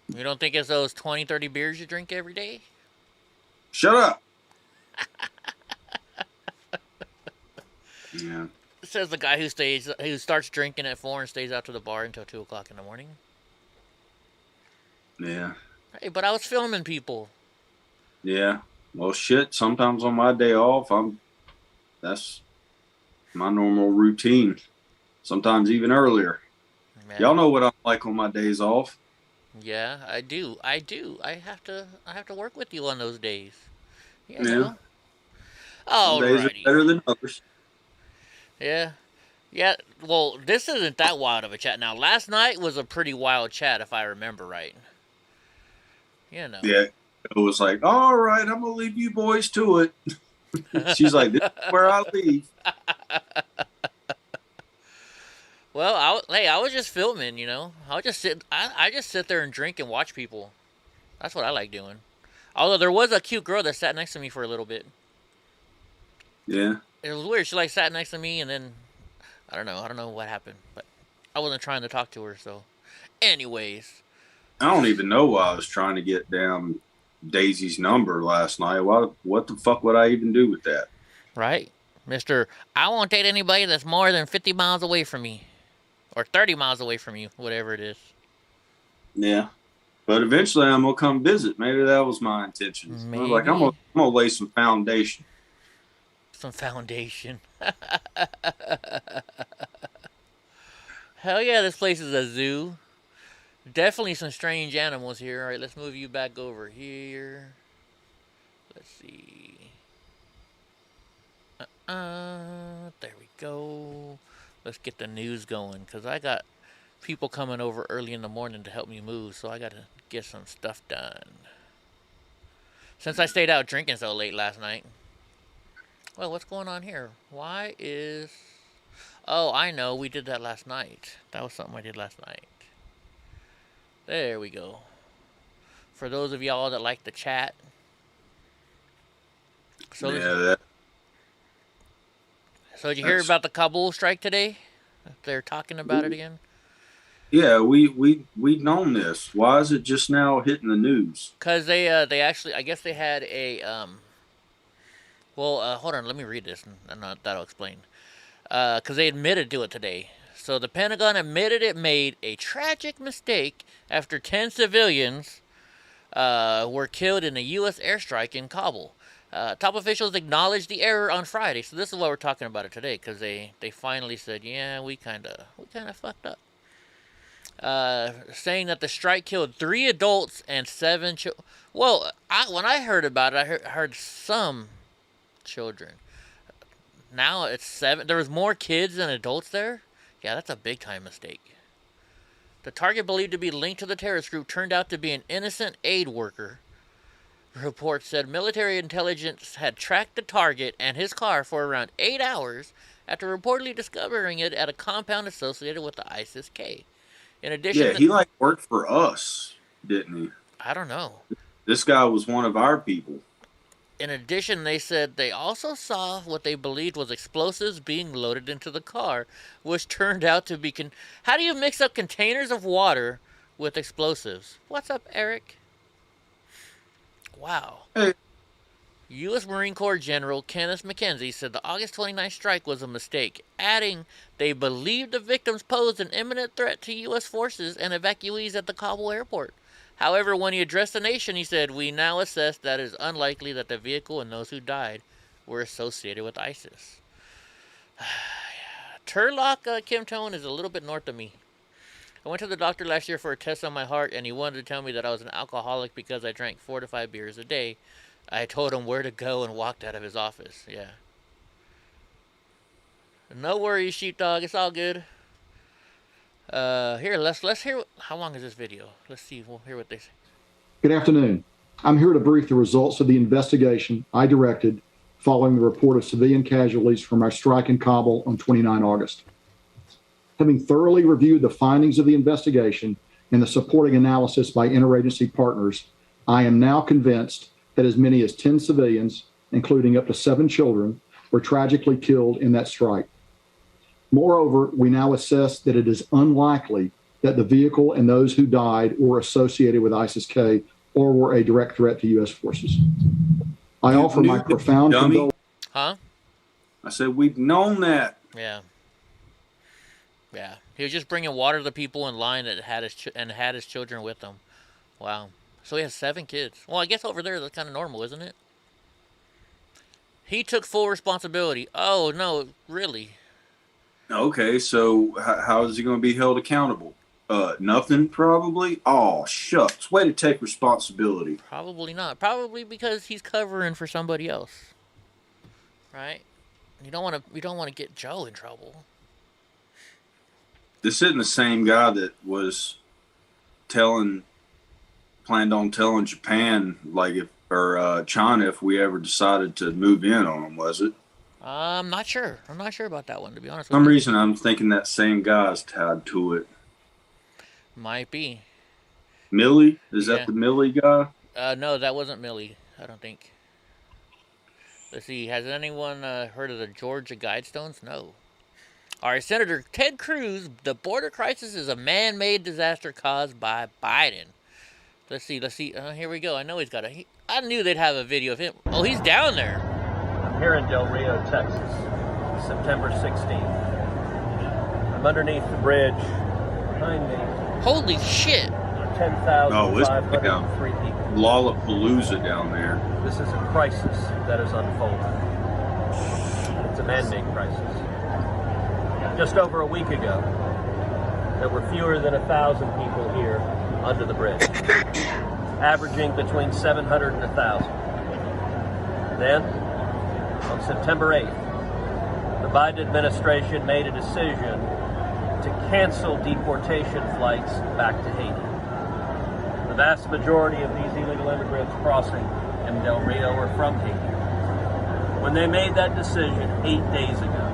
You don't think it's those 20, 30 beers you drink every day? shut up. Yeah. Says the guy who starts drinking at 4 and stays out to the bar until 2 o'clock in the morning. Yeah. Hey, but I was filming people. Yeah. Well, shit. Sometimes on my day off, that's my normal routine. Sometimes even earlier. Man. Y'all know what I'm like on my days off. Yeah, I do. I have to work with you on those days. You Yeah. know. Some days are Alrighty. better than others. Yeah. Yeah, well, this isn't that wild of a chat. Now, last night was a pretty wild chat, if I remember right. You know. Yeah. It was like, all right, I'm going to leave you boys to it. She's like, this is where I leave. Well, I was just filming, you know. I just sit there and drink and watch people. That's what I like doing. Although there was a cute girl that sat next to me for a little bit. Yeah. It was weird. She like sat next to me and then I don't know what happened, but I wasn't trying to talk to her, so anyways. I don't even know why I was trying to get down Daisy's number last night. What the fuck would I even do with that? Right? Mr. I won't date anybody that's more than 50 miles away from me. Or 30 miles away from you, whatever it is. Yeah. But eventually I'm going to come visit. Maybe that was my intention. Maybe. Like, I'm going to lay some foundation. Some foundation. Hell yeah, this place is a zoo. Definitely some strange animals here. Alright, let's move you back over here. Let's see. There we go. Let's get the news going, because I got people coming over early in the morning to help me move, so I got to get some stuff done. Since I stayed out drinking so late last night. Well, what's going on here? Why is... Oh, I know. We did that last night. That was something I did last night. There we go. For those of y'all that like the chat. So Yeah. So did you hear about the Kabul strike today? They're talking about it again. Yeah, we'd known this. Why is it just now hitting the news? Because they actually, I guess they had a hold on, let me read this, and that'll explain. Because they admitted to it today. So the Pentagon admitted it made a tragic mistake after 10 civilians were killed in a U.S. airstrike in Kabul. Top officials acknowledged the error on Friday. So this is why we're talking about it today, because they finally said, yeah, we kind of fucked up. Saying that the strike killed 3 adults and 7 children. Well, when I heard about it, I heard some children. Now it's 7. There was more kids than adults there? Yeah, that's a big time mistake. The target believed to be linked to the terrorist group turned out to be an innocent aid worker. The report said military intelligence had tracked the target and his car for around 8 hours after reportedly discovering it at a compound associated with the ISIS-K. In addition, Yeah, he worked for us, didn't he? I don't know. This guy was one of our people. In addition, they said they also saw what they believed was explosives being loaded into the car, which turned out to be... How do you mix up containers of water with explosives? What's up, Eric? Wow. Hey. U.S. Marine Corps General Kenneth McKenzie said the August 29th strike was a mistake, adding they believed the victims posed an imminent threat to U.S. forces and evacuees at the Kabul airport. However, when he addressed the nation, he said, we now assess that it is unlikely that the vehicle and those who died were associated with ISIS. Turlock Kim Tone is a little bit north of me. I went to the doctor last year for a test on my heart, and he wanted to tell me that I was an alcoholic because I drank 4 to 5 beers a day. I told him where to go and walked out of his office. Yeah. No worries, sheepdog. It's all good. Here, let's hear. How long is this video? Let's see. We'll hear what they say. Good afternoon. I'm here to brief the results of the investigation I directed following the report of civilian casualties from our strike in Kabul on 29 August. Having thoroughly reviewed the findings of the investigation and the supporting analysis by interagency partners, I am now convinced that as many as 10 civilians, including up to 7 children, were tragically killed in that strike. Moreover, we now assess that it is unlikely that the vehicle and those who died were associated with ISIS-K or were a direct threat to U.S. forces. I offer my profound condolences. Huh? I said, we've known that. Yeah. Yeah. He was just bringing water to the people in line that had his children with him. Wow. So he has 7 kids. Well, I guess over there that's kind of normal, isn't it? He took full responsibility. Oh, no, really? Okay, so how is he going to be held accountable? Nothing, probably? Oh, shucks. Way to take responsibility. Probably not. Probably because he's covering for somebody else. Right? You don't want to get Joe in trouble. This isn't the same guy that was planned on telling Japan, or China, if we ever decided to move in on them, was it? I'm not sure. I'm not sure about that one, to be honest For some reason, I'm thinking that same guy's tied to it. Might be. Millie? Is that the Millie guy? No, that wasn't Millie, I don't think. Let's see. Has anyone heard of the Georgia Guidestones? No. All right, Senator Ted Cruz, the border crisis is a man-made disaster caused by Biden. Let's see. Here we go. I know he's got I knew they'd have a video of him. Oh, he's down there. I'm here in Del Rio, Texas, September 16th. I'm underneath the bridge behind me. Holy shit. 10,503 people. Lollapalooza down there. This is a crisis that is unfolding. It's a man-made crisis. Just over a week ago, there were fewer than 1,000 people here under the bridge, averaging between 700 and 1,000. Then, on September 8th, the Biden administration made a decision to cancel deportation flights back to Haiti. The vast majority of these illegal immigrants crossing M. Del Rio or from Haiti. When they made that decision 8 days ago,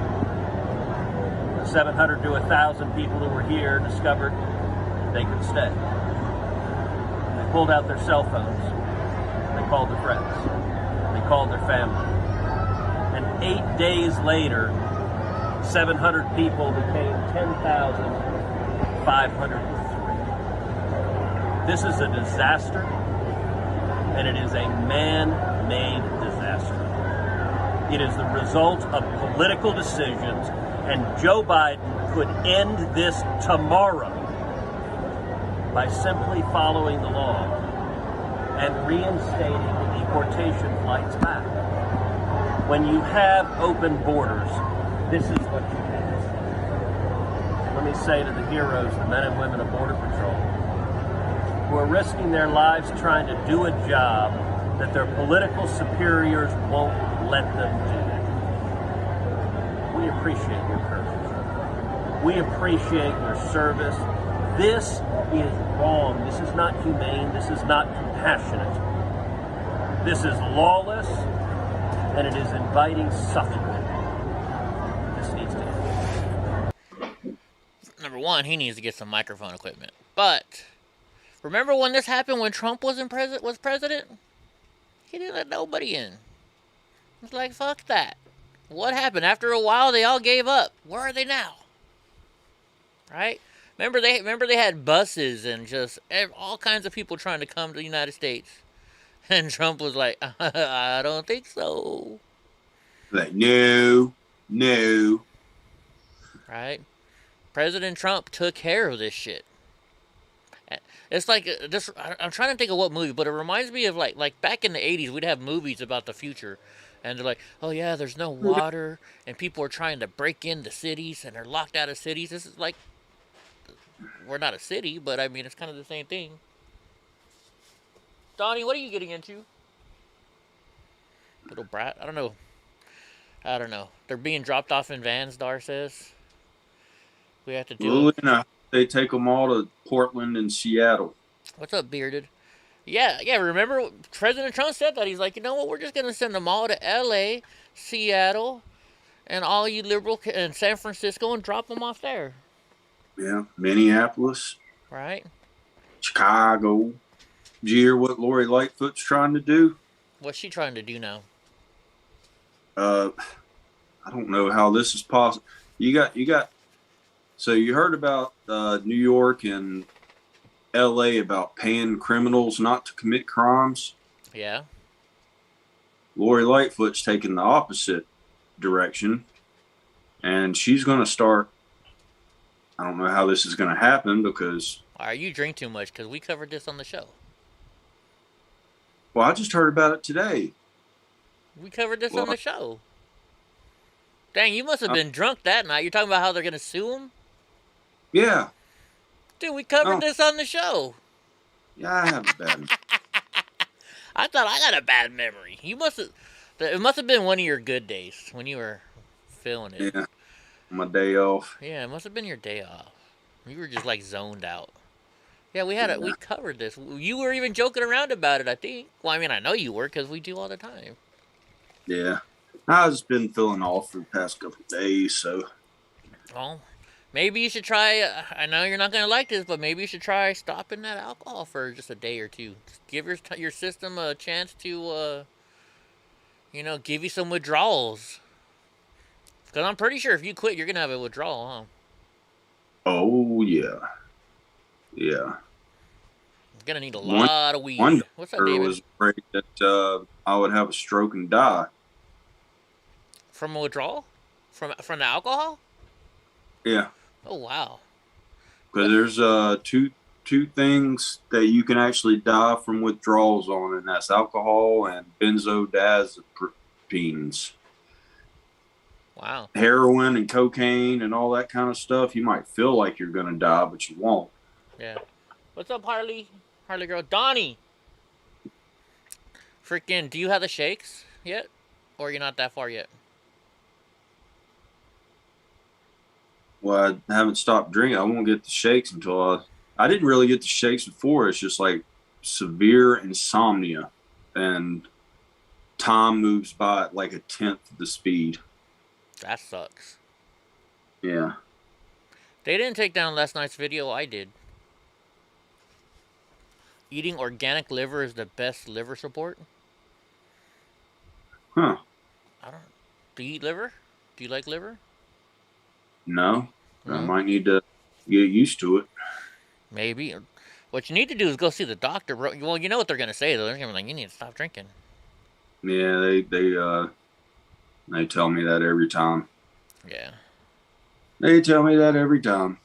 the 700 to 1,000 people who were here discovered they could stay. They pulled out their cell phones. They called their friends. They called their family. And 8 days later, 700 people became 10,503. This is a disaster, and it is a man-made disaster. It is the result of political decisions, and Joe Biden could end this tomorrow by simply following the law and reinstating the deportation flights back. When you have open borders, this is what you have. Let me say to the heroes, the men and women of Border Patrol, who are risking their lives trying to do a job that their political superiors won't let them do. We appreciate your courage. We appreciate your service. This is wrong. This is not humane. This is not compassionate. This is lawless, and it is inviting suffering. This needs to end. Number one, he needs to get some microphone equipment. But remember when this happened when Trump was president? He didn't let nobody in. It's like, fuck that. What happened? After a while, they all gave up. Where are they now? Right? Remember they had buses and just all kinds of people trying to come to the United States. And Trump was like, I don't think so. Like, no. Right? President Trump took care of this shit. It's like this. I'm trying to think of what movie, but it reminds me of like back in the 80s, we'd have movies about the future, and they're like, oh yeah, there's no water, and people are trying to break into cities, and they're locked out of cities. This is like, we're not a city, but I mean, it's kind of the same thing. Donnie, what are you getting into? Little brat. I don't know. They're being dropped off in vans, Dar says. We have to do it. They take them all to Portland and Seattle. What's up, Bearded? Yeah, remember President Trump said that. He's like, you know what, we're just going to send them all to L.A., Seattle, and all you liberal and San Francisco and drop them off there. Yeah, Minneapolis. Right. Chicago. Did you hear what Lori Lightfoot's trying to do? What's she trying to do now? I don't know how this is possible. You got. So you heard about New York and L.A. about paying criminals not to commit crimes? Yeah. Lori Lightfoot's taking the opposite direction, and she's going to start. I don't know how this is going to happen because. All right, you drink too much because we covered this on the show. Well, I just heard about it today. We covered this on the show. Dang, you must have been drunk that night. You're talking about how they're going to sue him? Yeah. Dude, we covered this on the show. Yeah, I have a bad I thought I got a bad memory. You must have. It must have been one of your good days when you were feeling it. Yeah. My day off. Yeah, it must have been your day off. You were just like zoned out. Yeah, we covered this. You were even joking around about it, I think. Well, I mean, I know you were because we do all the time. Yeah. I've just been feeling off for the past couple of days, so. Well, maybe you should try. I know you're not going to like this, but maybe you should try stopping that alcohol for just a day or two. Just give your system a chance to, give you some withdrawals. Because I'm pretty sure if you quit, you're going to have a withdrawal, huh? Oh, yeah. Yeah. You're going to need a lot of weed. What's up, David? I was afraid that I would have a stroke and die. From a withdrawal? From the alcohol? Yeah. Oh, wow. Because there's two things that you can actually die from withdrawals on, and that's alcohol and benzodiazepines. Wow. Heroin and cocaine and all that kind of stuff. You might feel like you're going to die, but you won't. Yeah. What's up, Harley? Harley girl. Donnie! Freaking, do you have the shakes yet? Or you're not that far yet? Well, I haven't stopped drinking. I won't get the shakes until I didn't really get the shakes before. It's just like severe insomnia. And time moves by at like 1/10 the speed. That sucks. Yeah. They didn't take down last night's video. I did. Eating organic liver is the best liver support. Huh. I don't. Do you eat liver? Do you like liver? No. No? I might need to get used to it. Maybe. What you need to do is go see the doctor, bro. Well, you know what they're gonna say though. They're gonna be like, you need to stop drinking. Yeah, they tell me that every time. Yeah. They tell me that every time.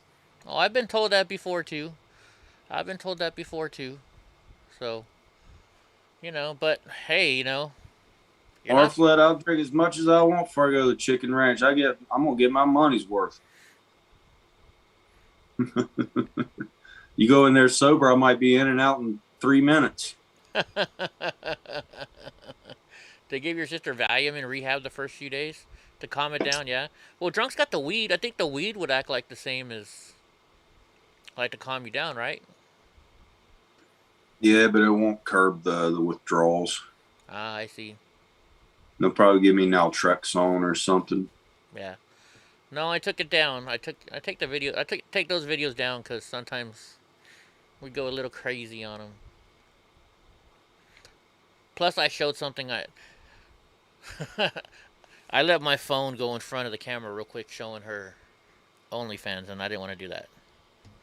Oh, I've been told that before too. So, you know, but hey, you know. Flat, I'll drink as much as I want before I go to the chicken ranch. I'm gonna get my money's worth. You go in there sober, I might be in and out in 3 minutes. They gave your sister Valium in rehab the first few days to calm it down, yeah? Well, drunk's got the weed. I think the weed would act like the same as, like, to calm you down, right? Yeah, but it won't curb the withdrawals. Ah, I see. They'll probably give me naltrexone or something. Yeah. No, I took it down. I take the video. Take those videos down because sometimes we go a little crazy on them. Plus, I showed something. I let my phone go in front of the camera real quick, showing her OnlyFans, and I didn't want to do that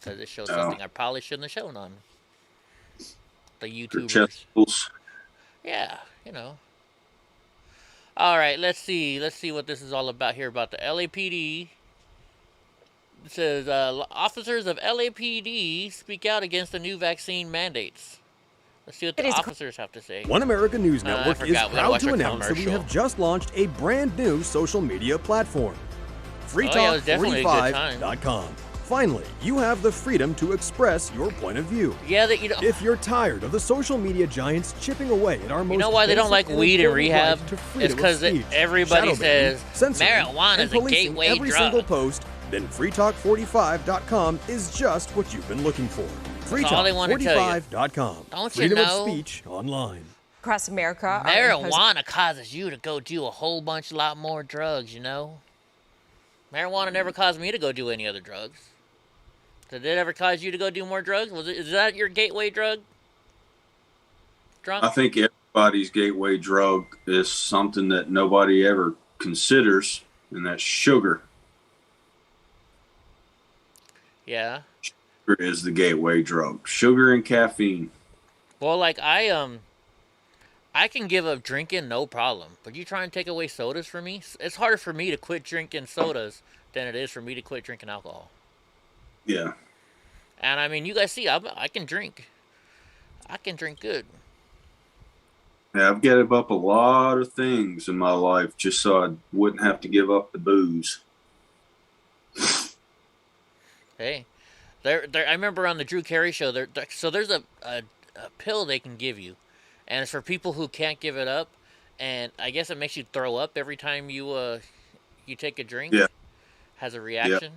because it shows something I probably shouldn't have shown on the YouTubers. Yeah, you know. All right, let's see what this is all about here about the LAPD. It says officers of LAPD speak out against the new vaccine mandates. Let's see what the officers have to say. One America News Network is proud to announce that we have just launched a brand new social media platform, freetalk45.com. Finally, you have the freedom to express your point of view. Yeah, if you're tired of the social media giants chipping away at our most, you know why they don't like weed in rehab? It's because everybody says marijuana is a gateway every drug. Single post, then freetalk45.com is just what you've been looking for. freetalk45.com. Don't you Freedom know? of speech online. Across America, marijuana causes you to go do a whole lot more drugs, you know? Marijuana never caused me to go do any other drugs. Did it ever cause you to go do more drugs? Is that your gateway drug? Drunk? I think everybody's gateway drug is something that nobody ever considers, and that's sugar. Yeah. Sugar is the gateway drug. Sugar and caffeine. Well, like I can give up drinking no problem, but you try and take away sodas from me? It's harder for me to quit drinking sodas than it is for me to quit drinking alcohol. Yeah. And I mean, you guys see, I can drink. I can drink good. Yeah, I've given up a lot of things in my life just so I wouldn't have to give up the booze. Hey, I remember on the Drew Carey show, there's a pill they can give you, and it's for people who can't give it up, and I guess it makes you throw up every time you take a drink. Yeah. Has a reaction.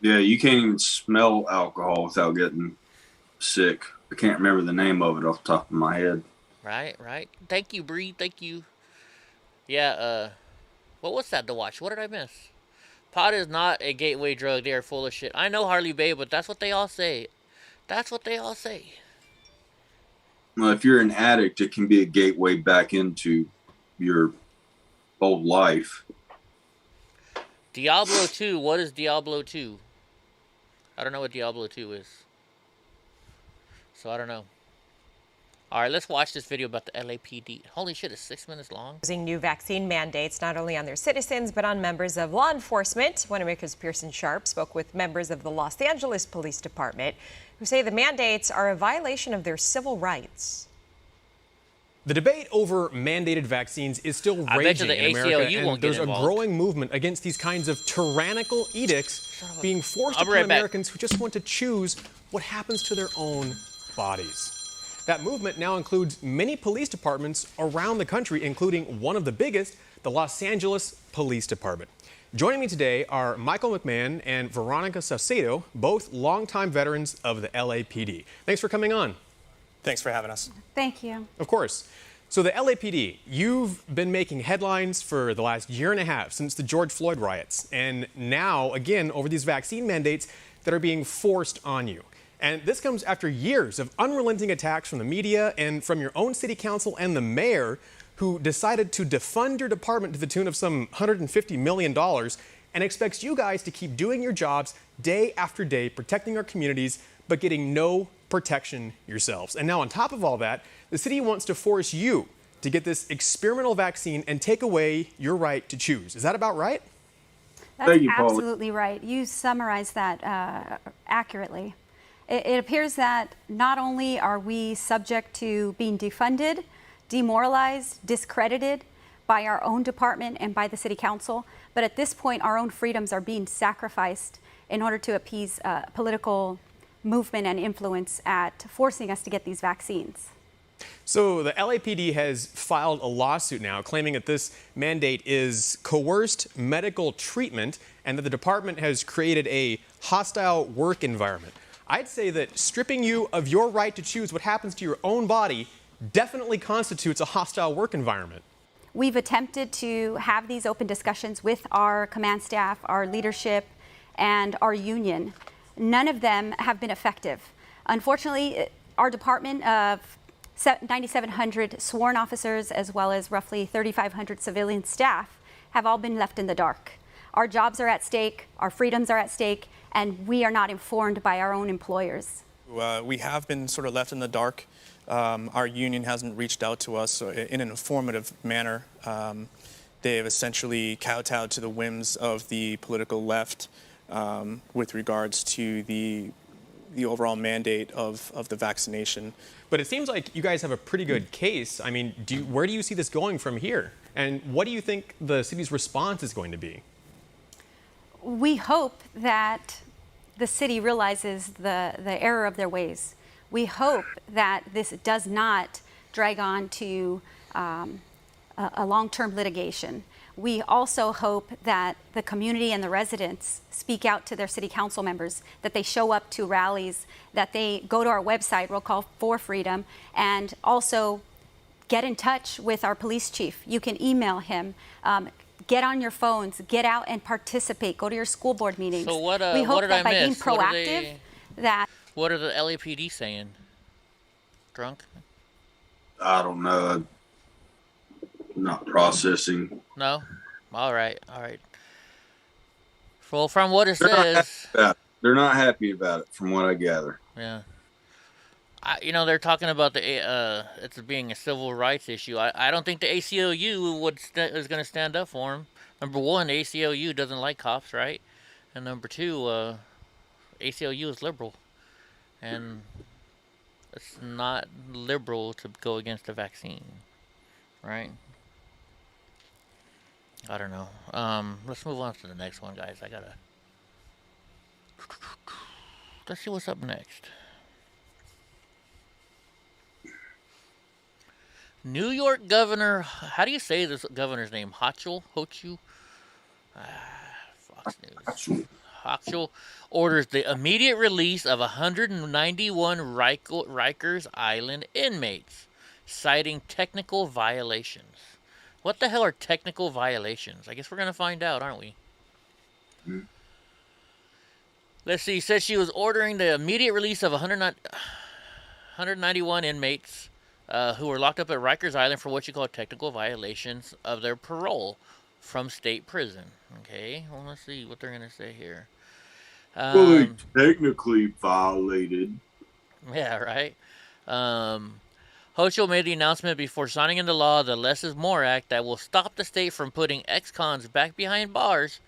Yeah, you can't even smell alcohol without getting sick. I can't remember the name of it off the top of my head. Right. Thank you, Bree. Thank you. Yeah, what's that to watch? What did I miss? Pot is not a gateway drug. They are full of shit. I know, Harley Bay, but that's what they all say. Well, if you're an addict, it can be a gateway back into your old life. Diablo 2. What is Diablo 2? I don't know what Diablo 2 is. So I don't know. All right, let's watch this video about the LAPD. Holy shit, it's 6 minutes long. Using new vaccine mandates not only on their citizens, but on members of law enforcement. One America's Pearson Sharp spoke with members of the Los Angeles Police Department who say the mandates are a violation of their civil rights. The debate over mandated vaccines is still raging in America, and there's a growing movement against these kinds of tyrannical edicts being forced upon Americans who just want to choose what happens to their own bodies. That movement now includes many police departments around the country, including one of the biggest, the Los Angeles Police Department. Joining me today are Michael McMahon and Veronica Saucedo, both longtime veterans of the LAPD. Thanks for coming on. Thanks for having us. Thank you. Of course. So the LAPD, you've been making headlines for the last year and a half since the George Floyd riots, and now, again, over these vaccine mandates that are being forced on you. And this comes after years of unrelenting attacks from the media and from your own city council and the mayor, who decided to defund your department to the tune of some $150 million and expects you guys to keep doing your jobs day after day, protecting our communities, but getting no protection yourselves. And now on top of all that, the city wants to force you to get this experimental vaccine and take away your right to choose. Is that about right? That's absolutely right. You summarized that accurately. It appears that not only are we subject to being defunded, demoralized, discredited by our own department and by the city council, but at this point our own freedoms are being sacrificed in order to appease political movement and influence at forcing us to get these vaccines. So the LAPD has filed a lawsuit now claiming that this mandate is coerced medical treatment and that the department has created a hostile work environment. I'd say that stripping you of your right to choose what happens to your own body definitely constitutes a hostile work environment. We've attempted to have these open discussions with our command staff, our leadership, and our union. None of them have been effective. Unfortunately, our department of 9,700 sworn officers as well as roughly 3,500 civilian staff have all been left in the dark. Our jobs are at stake, our freedoms are at stake, and we are not informed by our own employers. We have been sort of left in the dark. Our union hasn't reached out to us in an informative manner. They have essentially kowtowed to the whims of the political left with regards to the overall mandate of the vaccination. But it seems like you guys have a pretty good case. I mean, where do you see this going from here? And what do you think the city's response is going to be? We hope that the city realizes the error of their ways. We hope that this does not drag on to a long-term litigation. We also hope that the community and the residents speak out to their city council members, that they show up to rallies, that they go to our website, Roll Call for Freedom, and also get in touch with our police chief. You can email him. Get on your phones, get out and participate, go to your school board meetings. So what, we hope what did that I by miss? being proactive, What are the LAPD saying? Drunk? I don't know. Not processing. No? All right. Well, from what it says... They're not happy about it, from what I gather. Yeah. They're talking about it's being a civil rights issue. I don't think the ACLU is going to stand up for them. Number one, the ACLU doesn't like cops, right? And number two, ACLU is liberal. And it's not liberal to go against a vaccine, right? I don't know. Let's move on to the next one, guys. Let's see what's up next. New York Governor, how do you say this governor's name? Hochul? Fox News. Hochul orders the immediate release of 191 Rikers Island inmates, citing technical violations. What the hell are technical violations? I guess we're going to find out, aren't we? Let's see. He said she was ordering the immediate release of 191 inmates who were locked up at Rikers Island for what you call technical violations of their parole from state prison. Okay, well, let's see what they're going to say here. Fully technically violated. Yeah, right. Hochul made the announcement before signing into law the Less is More Act that will stop the state from putting ex-cons back behind bars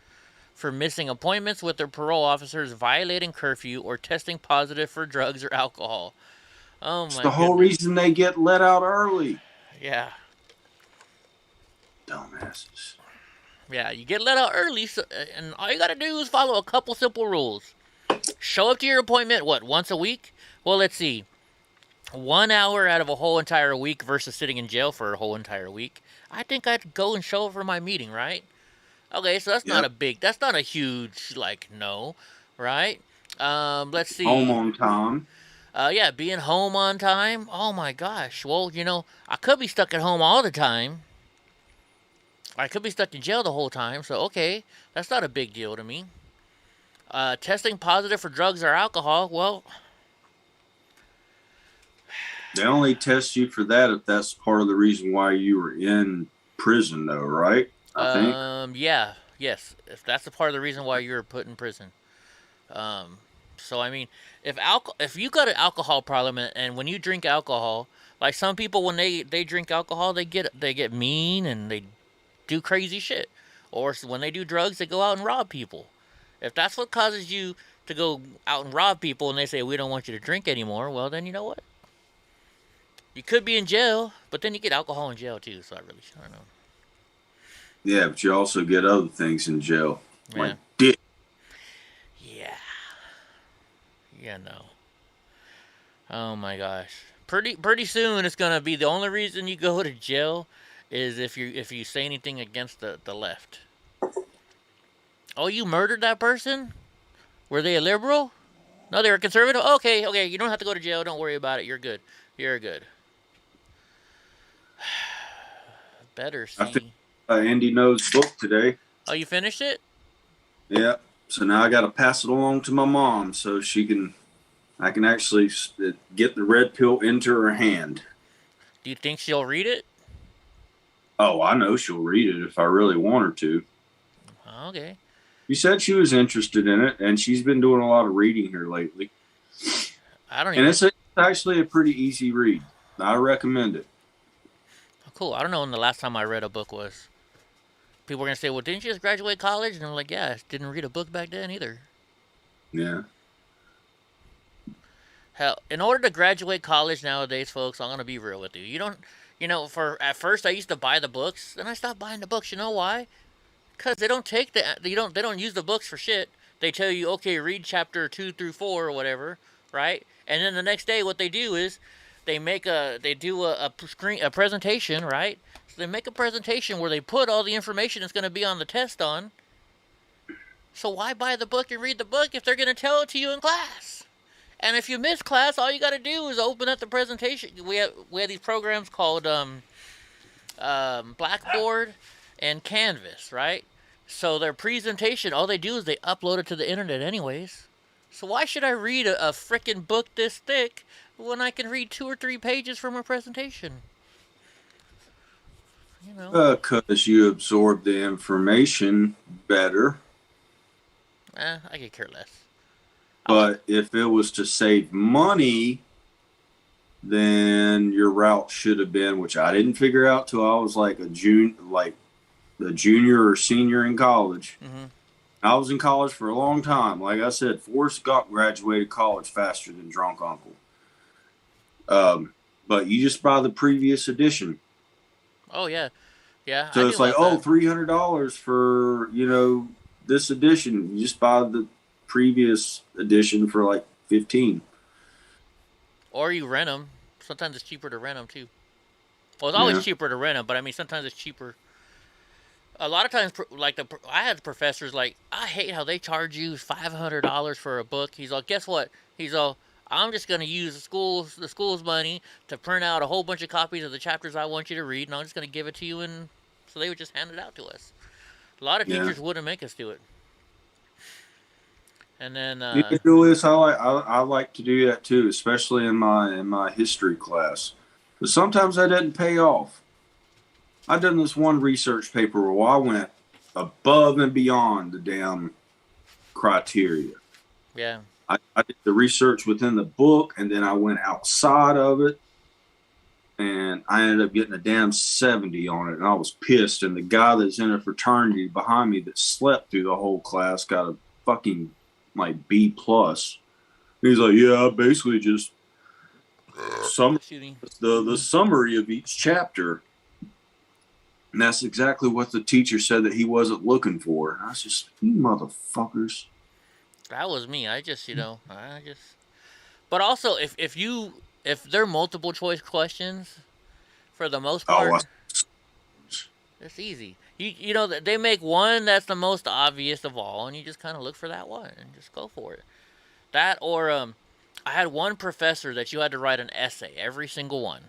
for missing appointments with their parole officers, violating curfew, or testing positive for drugs or alcohol. Oh my! It's the whole reason they get let out early. Yeah. Dumbasses. Yeah, you get let out early, and all you gotta do is follow a couple simple rules. Show up to your appointment, once a week? Well, let's see. 1 hour out of a whole entire week versus sitting in jail for a whole entire week. I think I'd go and show up for my meeting, right? Okay, so that's not a huge, no, right? Let's see. Home on time. Yeah, being home on time. Oh my gosh. Well, I could be stuck at home all the time. I could be stuck in jail the whole time. So okay, that's not a big deal to me. Testing positive for drugs or alcohol. Well, they only test you for that if that's part of the reason why you were in prison, though, right? I think. Yeah. Yes. If that's a part of the reason why you're put in prison. So I mean, if you got an alcohol problem and when you drink alcohol, like some people when they drink alcohol, they get mean and they do crazy shit. Or when they do drugs, they go out and rob people. If that's what causes you to go out and rob people and they say we don't want you to drink anymore, well then you know what? You could be in jail, but then you get alcohol in jail too, so I don't know. Yeah, but you also get other things in jail. Yeah. Like dick. Yeah. Yeah, no. Oh my gosh. Pretty soon it's gonna be the only reason you go to jail is if you say anything against the left. Oh, you murdered that person? Were they a liberal? No, they were conservative? Okay, you don't have to go to jail, don't worry about it, you're good. You're good. Better see. I think Andy knows book today. Oh, you finished it? Yeah. So now I got to pass it along to my mom so I can actually get the red pill into her hand. Do you think she'll read it? Oh, I know she'll read it if I really want her to. Okay. She said she was interested in it, and she's been doing a lot of reading here lately. And it's actually a pretty easy read. I recommend it. Cool. I don't know when the last time I read a book was. People were going to say, well, didn't you just graduate college? And I'm like, yeah, I didn't read a book back then either. Yeah. Hell, in order to graduate college nowadays, folks, I'm going to be real with you. You don't, at first I used to buy the books, then I stopped buying the books. You know why? Because they don't they don't use the books for shit. They tell you, okay, read chapter 2 through 4 or whatever, right? And then the next day what they do is they do a presentation, right? So they make a presentation where they put all the information that's going to be on the test on. So why buy the book and read the book if they're going to tell it to you in class? And if you miss class, all you got to do is open up the presentation. We have these programs called Blackboard and Canvas, right? So their presentation, all they do is they upload it to the internet anyways. So why should I read a frickin' book this thick when I can read 2 or 3 pages from a presentation? Because you absorb the information better. I could care less. But if it was to save money, then your route should have been, which I didn't figure out till I was like a junior or senior in college. Mm-hmm. I was in college for a long time. Like I said, Forrest Gump graduated college faster than Drunk Uncle. But you just buy the previous edition. Oh, yeah. Yeah. So it's like, $300 for, this edition. You just buy the previous edition for like $15. Or you rent them. Sometimes it's cheaper to rent them, too. Well, it's always cheaper to rent them, but I mean, sometimes it's cheaper. A lot of times, I had professors like, I hate how they charge you $500 for a book. He's like, guess what? He's all, I'm just going to use the school's money to print out a whole bunch of copies of the chapters I want you to read, and I'm just going to give it to you, and so they would just hand it out to us. A lot of teachers wouldn't make us do it. And then Julius, I like to do that too, especially in my history class. But sometimes that doesn't pay off. I done this one research paper where I went above and beyond the damn criteria. Yeah. I did the research within the book, and then I went outside of it, and I ended up getting a damn 70 on it, and I was pissed. And the guy that's in a fraternity behind me that slept through the whole class got a fucking like B+. He's like, yeah, I basically just the summary of each chapter. And that's exactly what the teacher said that he wasn't looking for. And I was just, you motherfuckers. That was me. But also, if they're multiple choice questions, for the most part, it's easy. They make one that's the most obvious of all, and you just kind of look for that one and just go for it. That or I had one professor that you had to write an essay, every single one.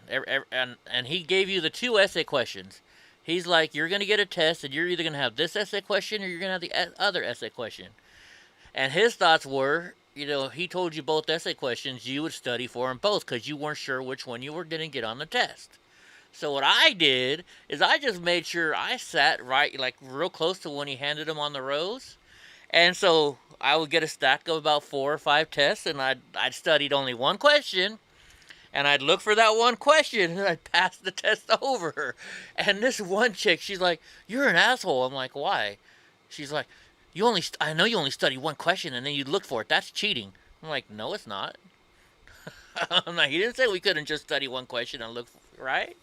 And he gave you the 2 essay questions. He's like, you're going to get a test, and you're either going to have this essay question or you're going to have the other essay question. And his thoughts were, he told you both essay questions, you would study for them both because you weren't sure which one you were going to get on the test. So what I did is I just made sure I sat right, like real close to when he handed them on the rows. And so I would get a stack of about 4 or 5 tests, and I'd studied only one question, and I'd look for that one question, and I'd pass the test over. And this one chick, she's like, "You're an asshole." I'm like, "Why?" She's like, I know you only study one question, and then you look for it. That's cheating. I'm like, "No, it's not." I'm like, he didn't say we couldn't just study one question and look for, right?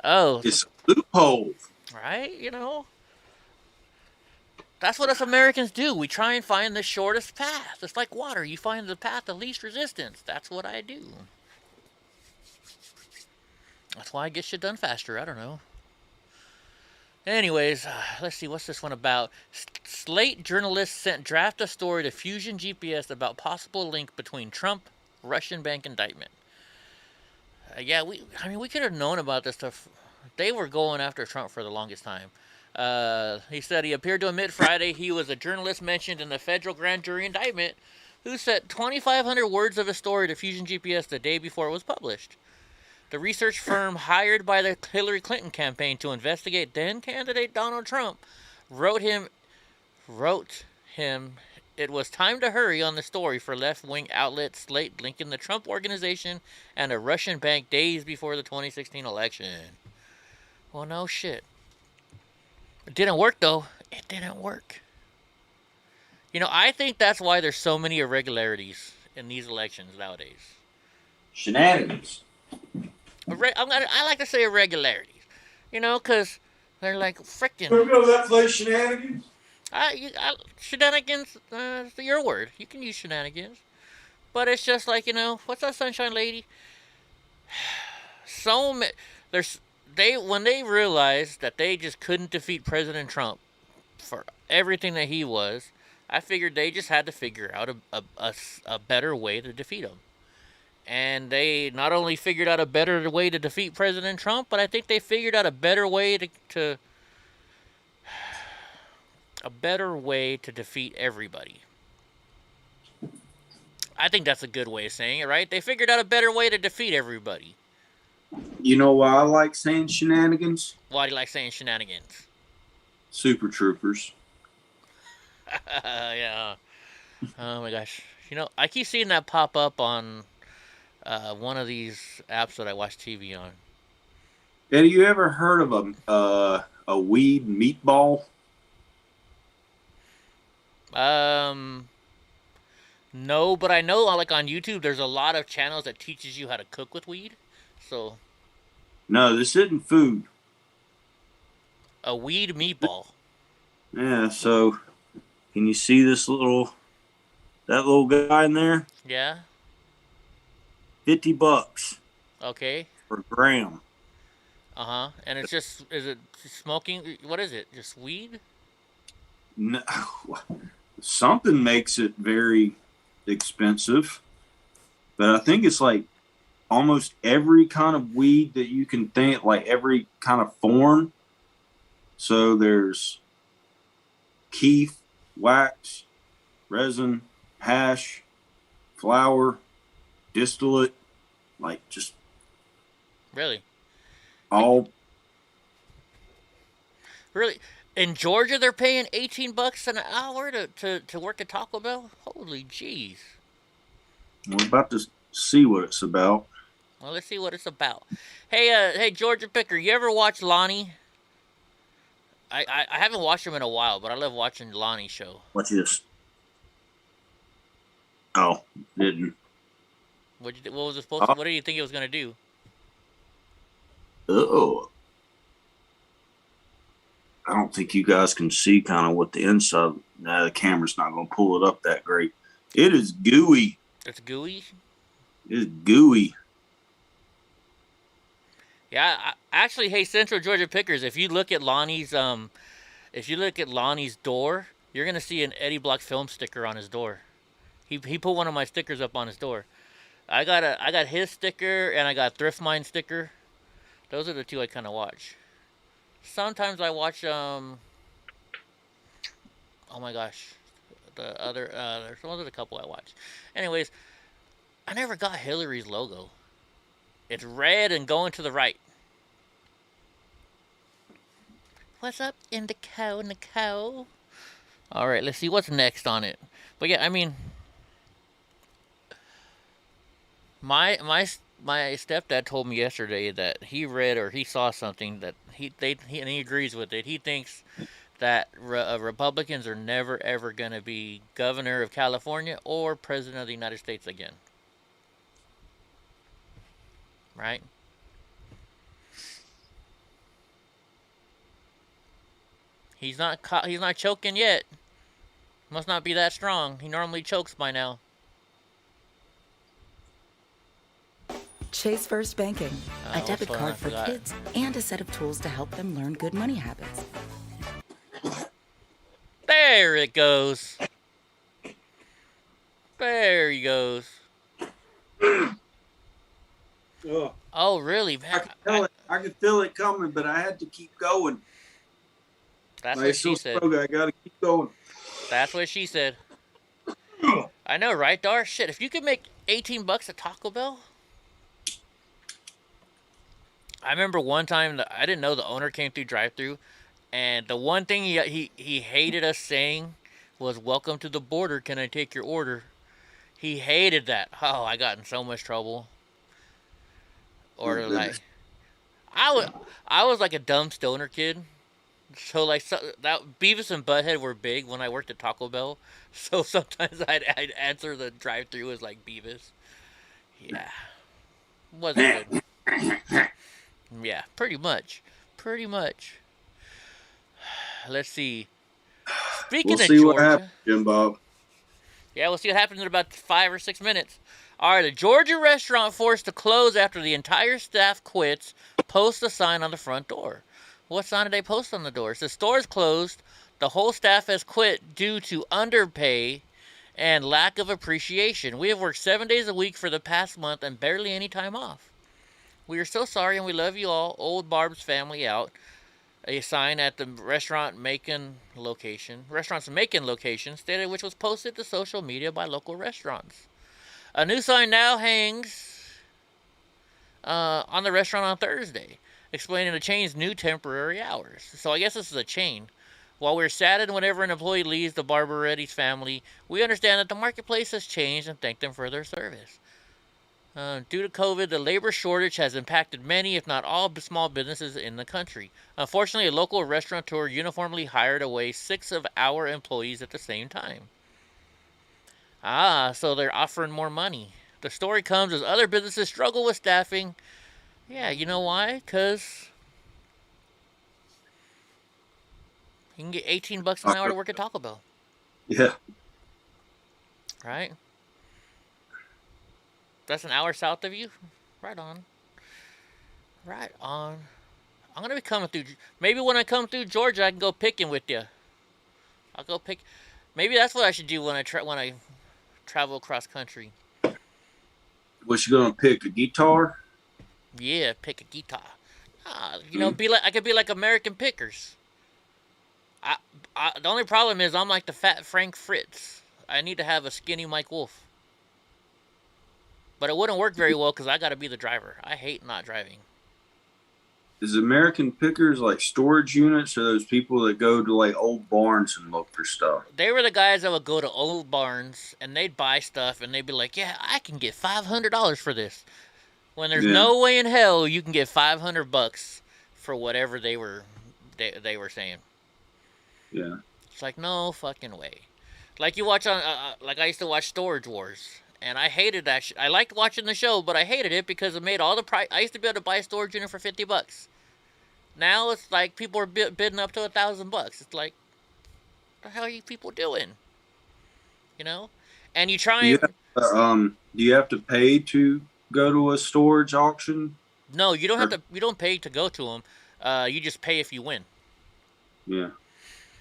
Oh. It's a loophole. Right, That's what us Americans do. We try and find the shortest path. It's like water. You find the path of least resistance. That's what I do. That's why I get shit done faster. I don't know. Anyways, let's see. What's this one about? Slate journalists sent draft a story to Fusion GPS about possible link between Trump, Russian bank indictment. Yeah, we could have known about this stuff. They were going after Trump for the longest time. He said he appeared to admit Friday he was a journalist mentioned in the federal grand jury indictment who sent 2,500 words of a story to Fusion GPS the day before it was published. The research firm hired by the Hillary Clinton campaign to investigate then-candidate Donald Trump wrote him it was time to hurry on the story for left-wing outlet Slate linking the Trump organization and a Russian bank days before the 2016 election. Well, no shit. It didn't work, though. It didn't work. I think that's why there's so many irregularities in these elections nowadays. Shenanigans. I like to say irregularities. Because they're like freaking. That place shenanigans? Shenanigans, is your word. You can use shenanigans. But it's just like, what's that, Sunshine Lady? When they realized that they just couldn't defeat President Trump for everything that he was, I figured they just had to figure out a better way to defeat him. And they not only figured out a better way to defeat President Trump, but I think they figured out a better way to defeat everybody. I think that's a good way of saying it, right? They figured out a better way to defeat everybody. You know why I like saying shenanigans? Why do you like saying shenanigans? Super Troopers. Yeah. Oh my gosh. I keep seeing that pop up on one of these apps that I watch TV on. Eddie, you ever heard of a weed meatball? No, but I know like on YouTube there's a lot of channels that teaches you how to cook with weed. So no, this isn't food. A weed meatball. Yeah, so can you see that little guy in there? Yeah. $50. Okay. Per gram. Uh-huh. And it's is it smoking? What is it? Just weed? No, something makes it very expensive, but I think it's like almost every kind of weed that you can think, like every kind of form. So there's keef, wax, resin, hash, flour, distillate, like just really all. Really, in Georgia they're paying $18 an hour to work at Taco Bell. Holy jeez. We're about to see what it's about. Well, let's see what it's about. Hey, Georgia Picker, you ever watch Lonnie? I haven't watched him in a while, but I love watching Lonnie's show. What's this? Oh, didn't. What was it supposed to? What do you think it was gonna do? Oh, I don't think you guys can see kind of what the inside. Nah, the camera's not gonna pull it up that great. It is gooey. It's gooey. It's gooey. Yeah, actually, hey, Central Georgia Pickers, if you look at Lonnie's door, you're gonna see an EddieBlockFilms sticker on his door. He put one of my stickers up on his door. I got his sticker and I got Thrift Mind sticker. Those are the two I kind of watch. Sometimes I watch oh my gosh, the other there's a couple I watch. Anyways, I never got Hillary's logo. It's red and going to the right. What's up, Indico? All right, let's see what's next on it. But yeah, I mean, my stepdad told me yesterday that he read or he saw something that and he agrees with it. He thinks that Republicans are never ever going to be governor of California or president of the United States again. Right? He's not choking yet. Must not be that strong. He normally chokes by now. Chase First Banking, a debit card for kids and a set of tools to help them learn good money habits. There it goes. There he goes. Oh, really, man? I could feel it coming, but I had to keep going. That's what she said. I gotta keep going. That's what she said. I know, right, Dar? Shit, if you could make $18 at Taco Bell. I remember one time that I didn't know the owner came through drive-thru, and the one thing he hated us saying was, "Welcome to the border. Can I take your order?" He hated that. Oh, I got in so much trouble. Or like, I was like a dumb stoner kid. So that Beavis and Butthead were big when I worked at Taco Bell. So sometimes I'd answer the drive-thru as like Beavis. Yeah, wasn't good. Yeah, pretty much. Let's see. Speaking of Georgia, what happens, Jim Bob. Yeah, we'll see what happens in about 5 or 6 minutes. All right, a Georgia restaurant forced to close after the entire staff quits. Post a sign on the front door. What sign did they post on the door? It says, "Stores closed. The whole staff has quit due to underpay and lack of appreciation. We have worked 7 days a week for the past month and barely any time off. We are so sorry and we love you all. Old Barb's family out." A sign at the Restaurants Macon location stated, which was posted to social media by local restaurants. A new sign now hangs on the restaurant on Thursday, explaining the chain's new temporary hours. So I guess this is a chain. While we're saddened whenever an employee leaves the Barbaretti's family, we understand that the marketplace has changed and thank them for their service. Due to COVID, the labor shortage has impacted many, if not all, small businesses in the country. Unfortunately, a local restaurateur uniformly hired away 6 of our employees at the same time. So they're offering more money. The story comes as other businesses struggle with staffing. Yeah, you know why? Because you can get $18 an hour to work at Taco Bell. Yeah. Right? That's an hour south of you? Right on. I'm going to be coming through. Maybe when I come through Georgia, I can go picking with you. I'll go pick. Maybe that's what I should do when I travel across country. Was you going to pick a guitar? Yeah, pick a guitar. I could be like American Pickers. The only problem is I'm like the fat Frank Fritz. I need to have a skinny Mike Wolf. But it wouldn't work very well because I got to be the driver. I hate not driving. Is American Pickers like storage units, or those people that go to like old barns and look for stuff? They were the guys that would go to old barns and they'd buy stuff and they'd be like, "Yeah, I can get $500 for this." When there's no way in hell you can get $500 for whatever they were saying. Yeah. It's like, no fucking way. Like you watch on, like I used to watch Storage Wars. And I hated that. I liked watching the show, but I hated it because it made all the price. I used to be able to buy a storage unit for $50. Now it's like people are bidding up to $1,000. It's like, what the hell are you people doing? You know? And you try and... do you have to pay to go to a storage auction? No, you don't have to. You don't pay to go to them. You just pay if you win. Yeah.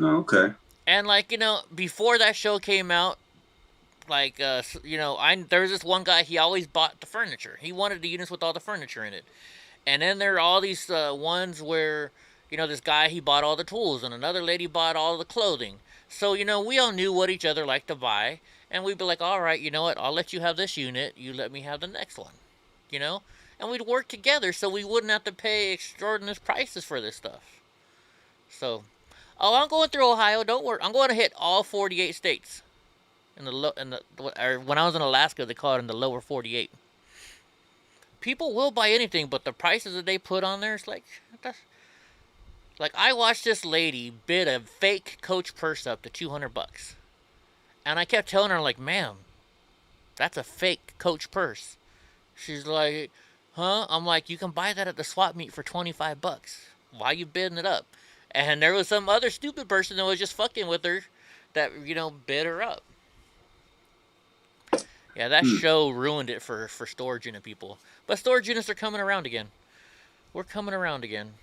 Oh, okay. And like, before that show came out, like you know, there's this one guy, he always bought the furniture. He wanted the units with all the furniture in it. And then there are all these ones where, you know, this guy, he bought all the tools, and another lady bought all the clothing. So, you know, we all knew what each other liked to buy, and we'd be like, all right, you know what, I'll let you have this unit, you let me have the next one, you know? And we'd work together so we wouldn't have to pay extraordinary prices for this stuff. So, I'm going through Ohio, don't worry. I'm going to hit all 48 states. Or when I was in Alaska, they call it in the lower 48. People will buy anything, but the prices that they put on there, it's like I watched this lady bid a fake Coach purse up to $200, and I kept telling her, like, ma'am, that's a fake Coach purse. She's like, huh? I'm like, you can buy that at the swap meet for $25. Why you bidding it up? And there was some other stupid person that was just fucking with her, that, you know, bid her up. Yeah, that show ruined it for storage unit people. But storage units are coming around again. We're coming around again.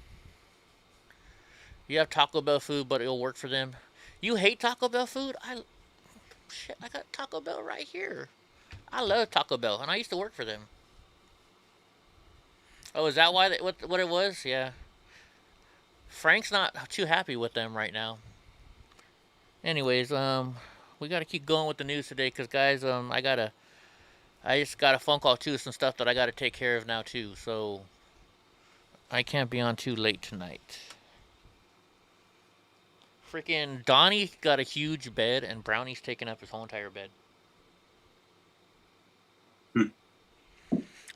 You have Taco Bell food, but it'll work for them. You hate Taco Bell food? I got Taco Bell right here. I love Taco Bell, and I used to work for them. Oh, is that why what it was? Yeah. Frank's not too happy with them right now. Anyways, we got to keep going with the news today, because, guys, I just got a phone call, too, some stuff that I got to take care of now, too, so I can't be on too late tonight. Freaking Donnie got a huge bed, and Brownie's taking up his whole entire bed.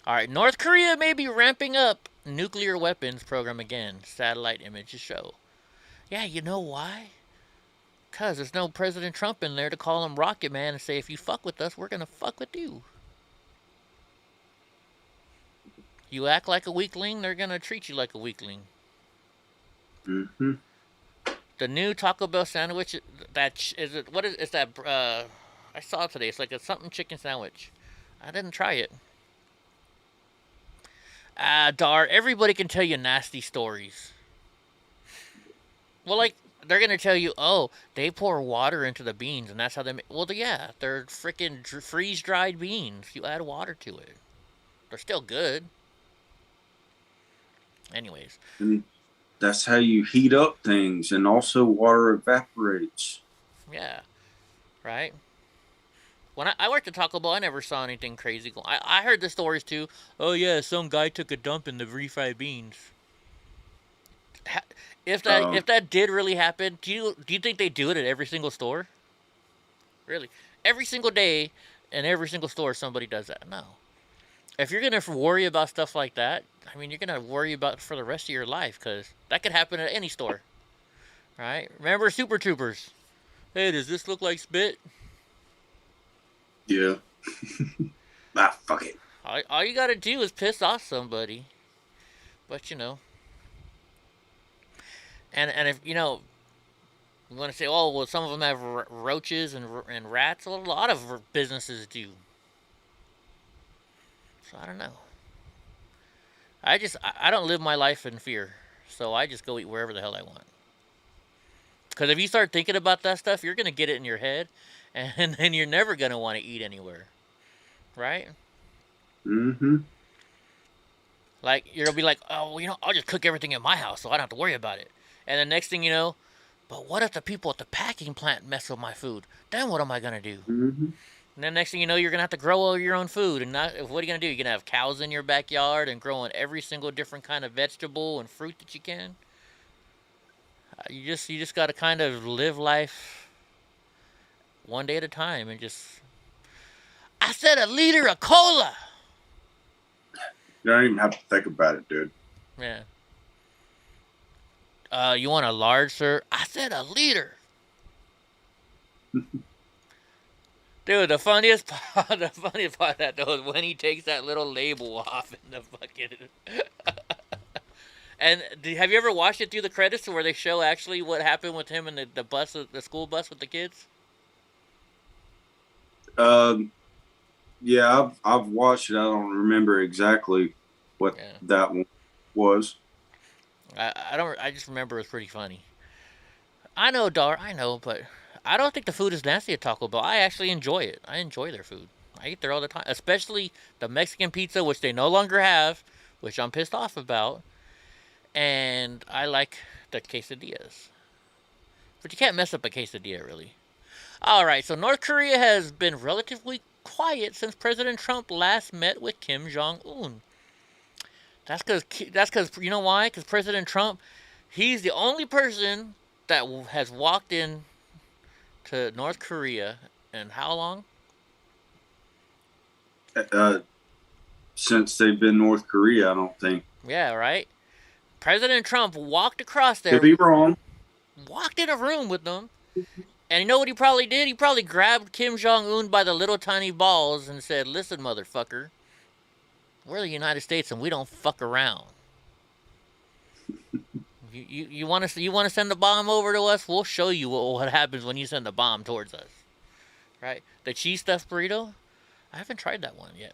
Alright, North Korea may be ramping up nuclear weapons program again, satellite images show. Yeah, you know why? Because there's no President Trump in there to call him Rocket Man and say, if you fuck with us, we're going to fuck with you. You act like a weakling, they're going to treat you like a weakling. Mm-hmm. The new Taco Bell sandwich, it's that, I saw it today. It's like a something chicken sandwich. I didn't try it. Dar, everybody can tell you nasty stories. Well, like, they're going to tell you, oh, they pour water into the beans, and that's how they make... Well, yeah, they're freaking freeze-dried beans. You add water to it. They're still good. Anyways. And that's how you heat up things, and also water evaporates. Yeah. Right? When I worked at Taco Bell, I never saw anything crazy. I heard the stories, too. Oh, yeah, some guy took a dump in the refried beans. If that did really happen, do you think they do it at every single store? Really? Every single day, in every single store, somebody does that? No. If you're going to worry about stuff like that, I mean, you're going to worry about it for the rest of your life, because that could happen at any store. Right? Remember Super Troopers? Hey, does this look like spit? Yeah. Fuck it. All you got to do is piss off somebody. But, you know. And if, you know, you want to say, oh, well, some of them have roaches and rats. Well, a lot of businesses do. So, I don't know. I don't live my life in fear. So, I just go eat wherever the hell I want. Because if you start thinking about that stuff, you're going to get it in your head. And then you're never going to want to eat anywhere. Right? Mm-hmm. Like, you'll be like, oh, well, you know, I'll just cook everything in my house so I don't have to worry about it. And the next thing you know, but what if the people at the packing plant mess with my food? Then what am I going to do? Mm-hmm. And then next thing you know, you're going to have to grow all your own food. And what are you going to do? You're going to have cows in your backyard and growing every single different kind of vegetable and fruit that you can? You just got to kind of live life one day at a time and just... I said a liter of cola! You don't even have to think about it, dude. Yeah. You want a large, sir? I said a liter. Dude, the funniest part of that, though, is when he takes that little label off in the fucking... And have you ever watched it through the credits where they show actually what happened with him in the bus, the school bus with the kids? Yeah, I've watched it. I don't remember exactly what that one was. I just remember it was pretty funny. I know, Dar, I know, but I don't think the food is nasty at Taco Bell. I actually enjoy it. I enjoy their food. I eat there all the time, especially the Mexican pizza, which they no longer have, which I'm pissed off about. And I like the quesadillas. But you can't mess up a quesadilla, really. Alright, so North Korea has been relatively quiet since President Trump last met with Kim Jong-un. That's because, you know why? Because President Trump, he's the only person that has walked in to North Korea in how long? Since they've been North Korea, I don't think. Yeah, right? President Trump walked across there. Could be wrong. Walked in a room with them. And you know what he probably did? He probably grabbed Kim Jong-un by the little tiny balls and said, listen, motherfucker, we're the United States and we don't fuck around. You want to send the bomb over to us? We'll show you what happens when you send the bomb towards us. Right? The cheese stuffed burrito? I haven't tried that one yet.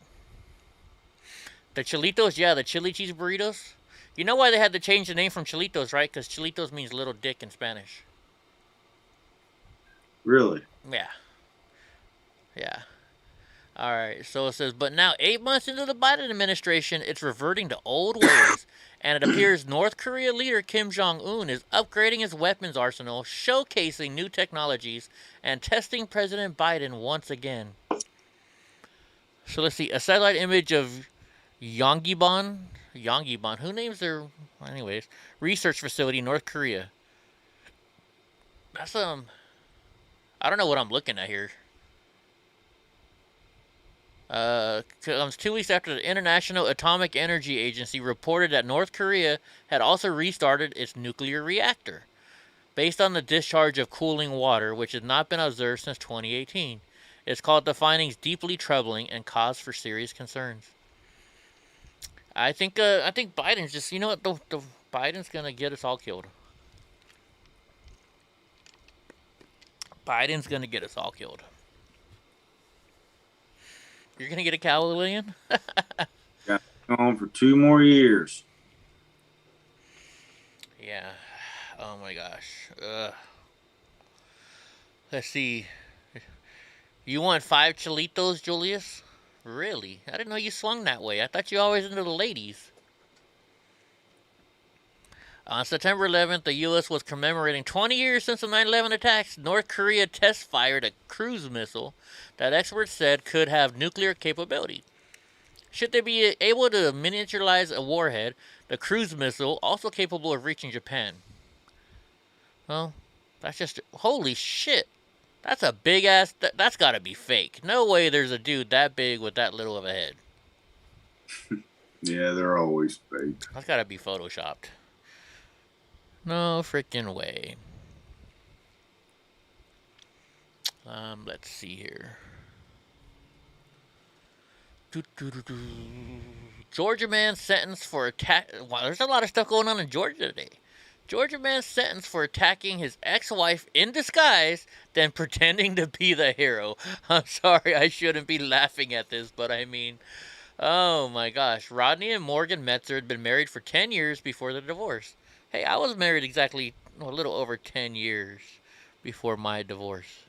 The chilitos? Yeah, the chili cheese burritos. You know why they had to change the name from chilitos, right? Because chilitos means little dick in Spanish. Really? Yeah. Yeah. Alright, so it says, but now 8 months into the Biden administration, it's reverting to old ways, and it appears North Korea leader Kim Jong-un is upgrading his weapons arsenal, showcasing new technologies, and testing President Biden once again. So let's see, a satellite image of Yongbyon, who names their, anyways, research facility in North Korea. That's, I don't know what I'm looking at here. Comes 2 weeks after the International Atomic Energy Agency reported that North Korea had also restarted its nuclear reactor, based on the discharge of cooling water, which has not been observed since 2018. It's called the findings deeply troubling and cause for serious concerns. I think Biden's just, you know what, the Biden's gonna get us all killed. Biden's gonna get us all killed. You're gonna get a cow, Lillian? Got on for 2 more years. Yeah. Oh my gosh. Let's see. You want 5 chilitos, Julius? Really? I didn't know you swung that way. I thought you always into the ladies. On September 11th, the U.S. was commemorating 20 years since the 9/11 attacks. North Korea test-fired a cruise missile that experts said could have nuclear capability. Should they be able to miniaturize a warhead, the cruise missile, also capable of reaching Japan. Well, that's just... Holy shit! That's a big-ass... That's gotta be fake. No way there's a dude that big with that little of a head. Yeah, they're always fake. That's gotta be photoshopped. No freaking way. Let's see here. Georgia man sentenced for attack. Wow, there's a lot of stuff going on in Georgia today. Georgia man sentenced for attacking his ex-wife in disguise, then pretending to be the hero. I'm sorry, I shouldn't be laughing at this, but I mean, oh my gosh. Rodney and Morgan Metzer had been married for 10 years before the divorce. Hey, I was married exactly a little over 10 years before my divorce.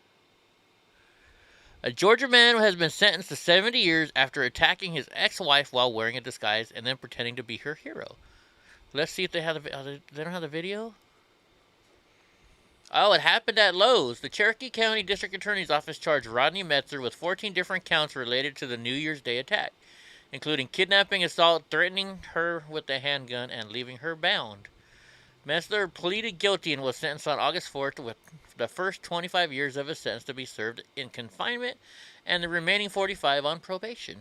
A Georgia man has been sentenced to 70 years after attacking his ex-wife while wearing a disguise and then pretending to be her hero. Let's see if they have they don't have the video. Oh, it happened at Lowe's. The Cherokee County District Attorney's Office charged Rodney Metzer with 14 different counts related to the New Year's Day attack, including kidnapping, assault, threatening her with a handgun, and leaving her bound. Metzer pleaded guilty and was sentenced on August 4th with the first 25 years of his sentence to be served in confinement and the remaining 45 on probation.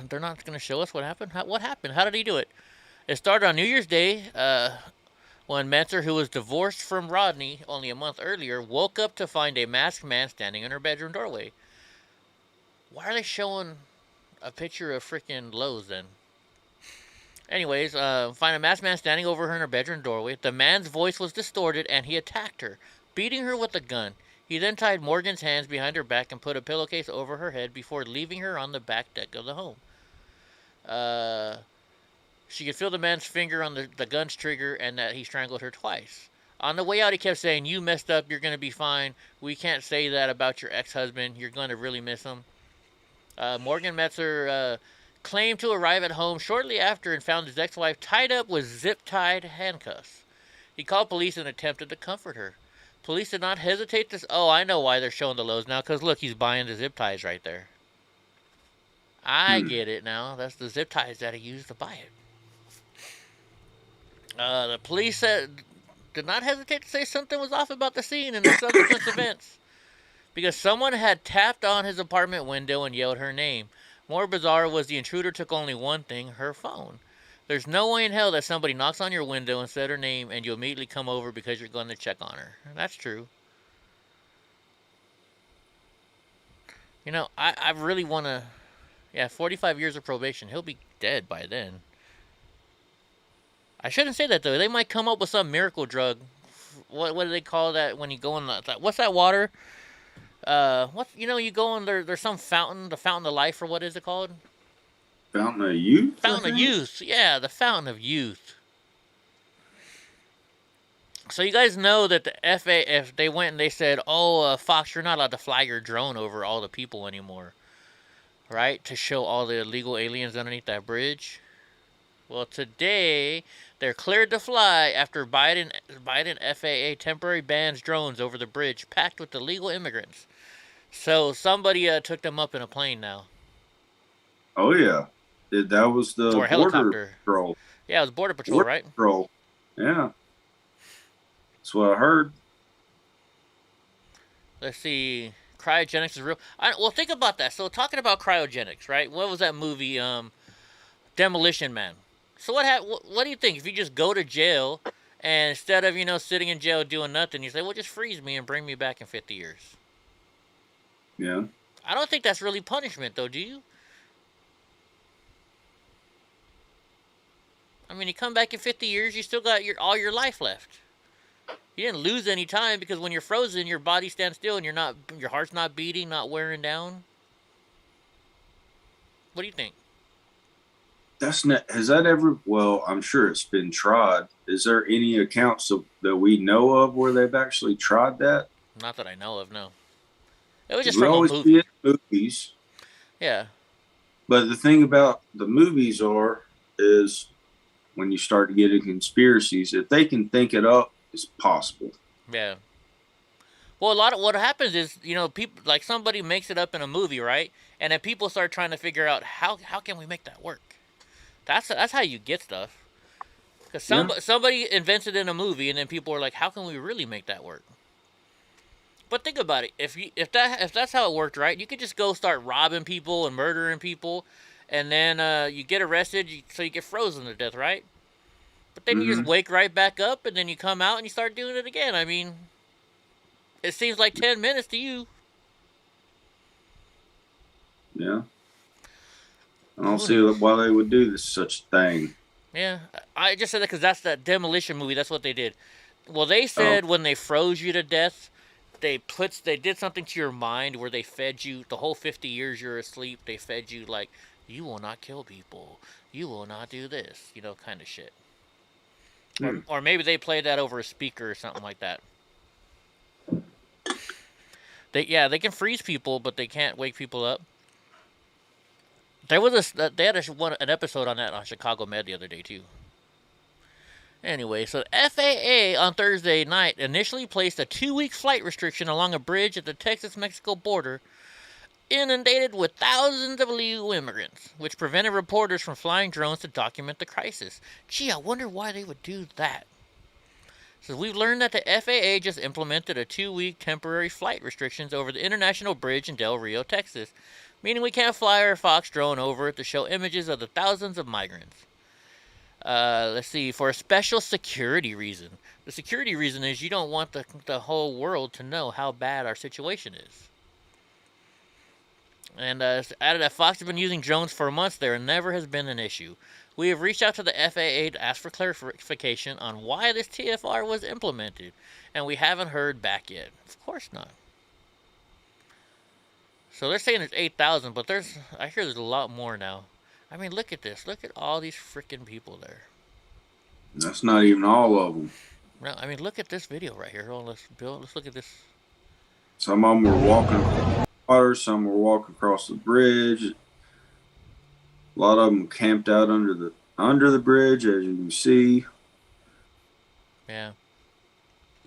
They're not going to show us what happened? What happened? How did he do it? It started on New Year's Day when Metzer, who was divorced from Rodney only a month earlier, woke up to find a masked man standing in her bedroom doorway. Why are they showing a picture of freaking Lowe's then? Anyways, find a masked man standing over her in her bedroom doorway. The man's voice was distorted and he attacked her, beating her with a gun. He then tied Morgan's hands behind her back and put a pillowcase over her head before leaving her on the back deck of the home. She could feel the man's finger on the gun's trigger and that he strangled her twice. On the way out, he kept saying, "You messed up. You're going to be fine. We can't say that about your ex-husband. You're going to really miss him." Morgan Metzer claimed to arrive at home shortly after and found his ex-wife tied up with zip-tied handcuffs. He called police and attempted to comfort her. Police did not hesitate to... Oh, I know why they're showing the lows now, because look, he's buying the zip ties right there. I get it now. That's the zip ties that he used to buy it. The police did not hesitate to say something was off about the scene and the subsequent events, because someone had tapped on his apartment window and yelled her name. More bizarre was the intruder took only one thing, her phone. There's no way in hell that somebody knocks on your window and said her name and you immediately come over because you're going to check on her. That's true. You know, I really want to... Yeah, 45 years of probation. He'll be dead by then. I shouldn't say that, though. They might come up with some miracle drug. What do they call that when you go in the... What's that water? You go in there's some fountain, the fountain of life, or what is it called? Fountain of Youth? Fountain of Youth. Yeah, the Fountain of Youth. So you guys know that the FAA, they went and they said, "Oh, Fox, you're not allowed to fly your drone over all the people anymore." Right? To show all the illegal aliens underneath that bridge. Well, today, they're cleared to fly after Biden FAA temporary bans drones over the bridge packed with illegal immigrants. So somebody took them up in a plane now. Oh, yeah. That was the or a helicopter. Patrol. Yeah, it was Border Patrol, right? Patrol. Yeah. That's what I heard. Let's see. Cryogenics is real. Well, think about that. So, talking about cryogenics, right? What was that movie? Demolition Man. So, what do you think? If you just go to jail, and instead of, sitting in jail doing nothing, you say, well, just freeze me and bring me back in 50 years. Yeah. I don't think that's really punishment, though, do you? I mean, you come back in 50 years, you still got all your life left. You didn't lose any time because when you're frozen, your body stands still and your heart's not beating, not wearing down. What do you think? Has that ever, well, I'm sure it's been tried. Is there any accounts that we know of where they've actually tried that? Not that I know of, no. It was just we from always a movie. see it in movies. Yeah. But the thing about the movies is when you start to get into conspiracies, if they can think it up, it's possible. Yeah. Well, what happens is, people, like somebody makes it up in a movie, right? And then people start trying to figure out how can we make that work? That's how you get stuff. Because somebody invents it in a movie, and then people are like, how can we really make that work? But think about it. If that's how it worked, right? You could just go start robbing people and murdering people, and then you get arrested, so you get frozen to death, right? But then you just wake right back up, and then you come out and you start doing it again. I mean, it seems like 10 minutes to you. Yeah. I don't see why they would do such thing. Yeah. I just said that because that's that Demolition movie. That's what they did. Well, they said when they froze you to death, they did something to your mind where they fed you the whole 50 years you're asleep. They fed you like, you will not kill people. You will not do this. Kind of shit. Or maybe they played that over a speaker or something like that. They can freeze people, but they can't wake people up. They had an episode on that on Chicago Med the other day too. Anyway, so the FAA on Thursday night initially placed a 2-week flight restriction along a bridge at the Texas-Mexico border, inundated with thousands of illegal immigrants, which prevented reporters from flying drones to document the crisis. Gee, I wonder why they would do that. So we've learned that the FAA just implemented a 2-week temporary flight restrictions over the international bridge in Del Rio, Texas, meaning we can't fly our Fox drone over it to show images of the thousands of migrants. Let's see, for a special security reason. The security reason is you don't want the whole world to know how bad our situation is. And added that Fox has been using drones for months there and never has been an issue. We have reached out to the FAA to ask for clarification on why this TFR was implemented, and we haven't heard back yet. Of course not. So they're saying there's 8,000, but I hear there's a lot more now. I mean, look at this. Look at all these freaking people there. That's not even all of them. No, I mean, look at this video right here. Hold on, let's look at this. Some of them were walking across the water. Some were walking across the bridge. A lot of them camped out under the bridge, as you can see. Yeah.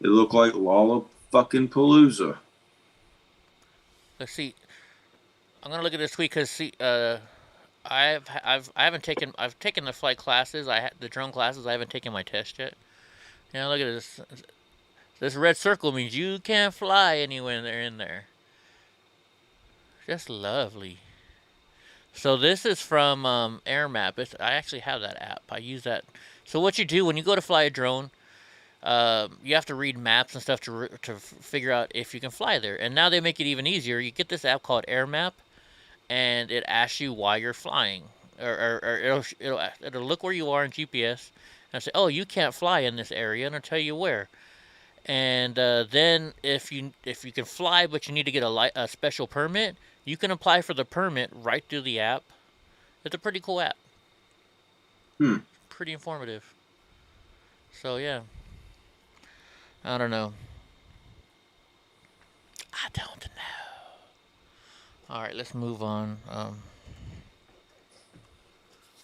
It looked like Lollapalooza. Let's see. I'm gonna look at this tweet because see, I've taken the flight classes. The drone classes. I haven't taken my test yet. Yeah, look at this. This red circle means you can't fly anywhere in there. Just lovely. So this is from Air Map. I actually have that app. I use that. So what you do when you go to fly a drone, you have to read maps and stuff to figure out if you can fly there. And now they make it even easier. You get this app called Air Map, and it asks you why you're flying, or it'll look where you are in GPS and say, oh, you can't fly in this area, and it'll tell you where. And then if you can fly but you need to get a special permit, you can apply for the permit right through the app. It's a pretty cool app. Pretty informative. So yeah, I don't know. All right, let's move on.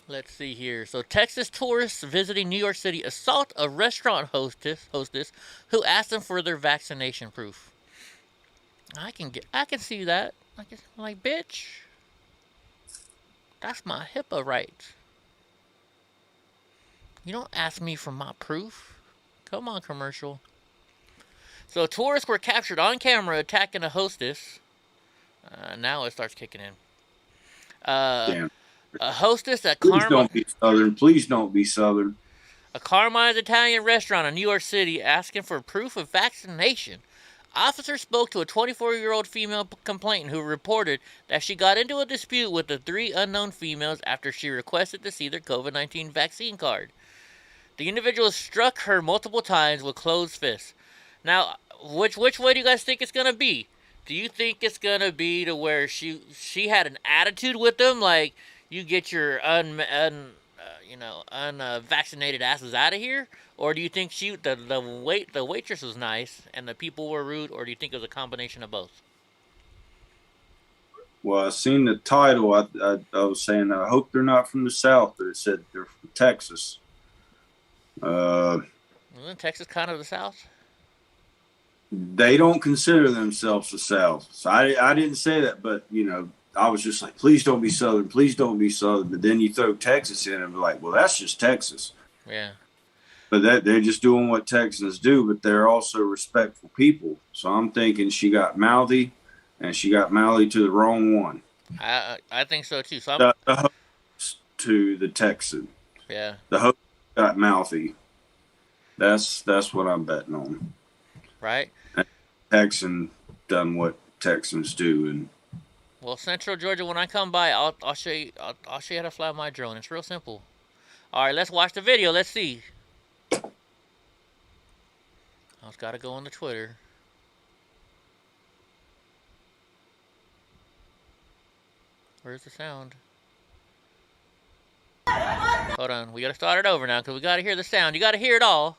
Let's see here. So Texas tourists visiting New York City assault a restaurant hostess who asked them for their vaccination proof. I can see that. Like, bitch, that's my HIPAA rights. You don't ask me for my proof. Come on, commercial. So tourists were captured on camera attacking a hostess. Now it starts kicking in. Damn. A hostess at Please don't be Southern. Please don't be Southern. A Carmine's Italian restaurant in New York City asking for proof of vaccination. Officers spoke to a 24-year-old female complainant who reported that she got into a dispute with the 3 unknown females after she requested to see their COVID-19 vaccine card. The individual struck her multiple times with closed fists. Now, which way do you guys think it's gonna be? Do you think it's gonna be to where she had an attitude with them, like, you get your unvaccinated asses out of here? Or do you think the waitress was nice and the people were rude? Or do you think it was a combination of both? Well, I seen the title. I was saying, I hope they're not from the South, but it said they're from Texas. Isn't Texas kind of the South? They don't consider themselves the South. So I didn't say that, but, I was just like, please don't be Southern. Please don't be Southern. But then you throw Texas in and be like, well, that's just Texas. Yeah. But they're just doing what Texans do, but they're also respectful people. So I'm thinking she got mouthy, and she got mouthy to the wrong one. I think so, too. So the host to the Texan. Yeah. The host got mouthy. That's what I'm betting on. Right. And Texan done what Texans do, and well, Central Georgia, when I come by, I'll show you. I'll show you how to fly my drone. It's real simple. All right, let's watch the video. Let's see. I've got to go on the Twitter. Where's the sound? Hold on, we got to start it over now because we got to hear the sound. You got to hear it all.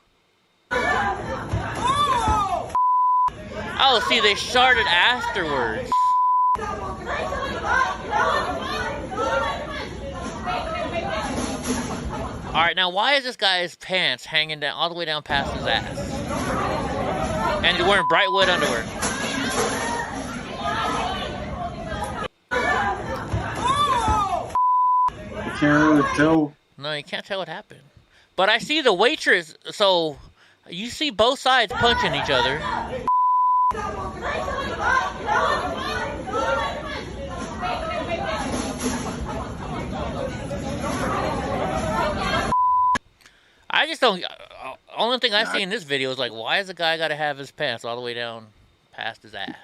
Oh, see, they started afterwards. Alright, now why is this guy's pants hanging down all the way down past his ass? And he's wearing bright wood underwear. you can't really tell. No, you can't tell what happened. But I see the waitress, so you see both sides punching each other. I just don't. Only thing I see in this video is like, why is the guy got to have his pants all the way down past his ass?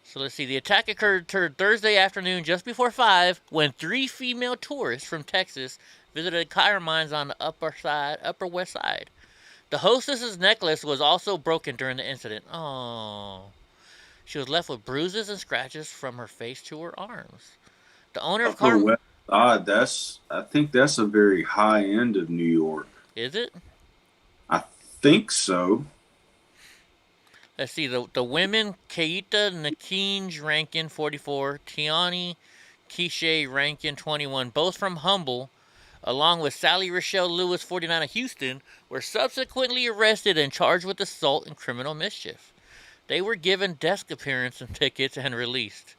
So let's see. The attack occurred Thursday afternoon, just before 5, when 3 female tourists from Texas visited Carmine's on the Upper West Side. The hostess's necklace was also broken during the incident. Oh, she was left with bruises and scratches from her face to her arms. The owner of Carmine's. I think that's a very high end of New York. Is it? I think so. Let's see, the women, Keita Nakinj, Rankin, 44, Tiani Quiche, Rankin, 21, both from Humble, along with Sally Rochelle Lewis, 49 of Houston, were subsequently arrested and charged with assault and criminal mischief. They were given desk appearance and tickets and released.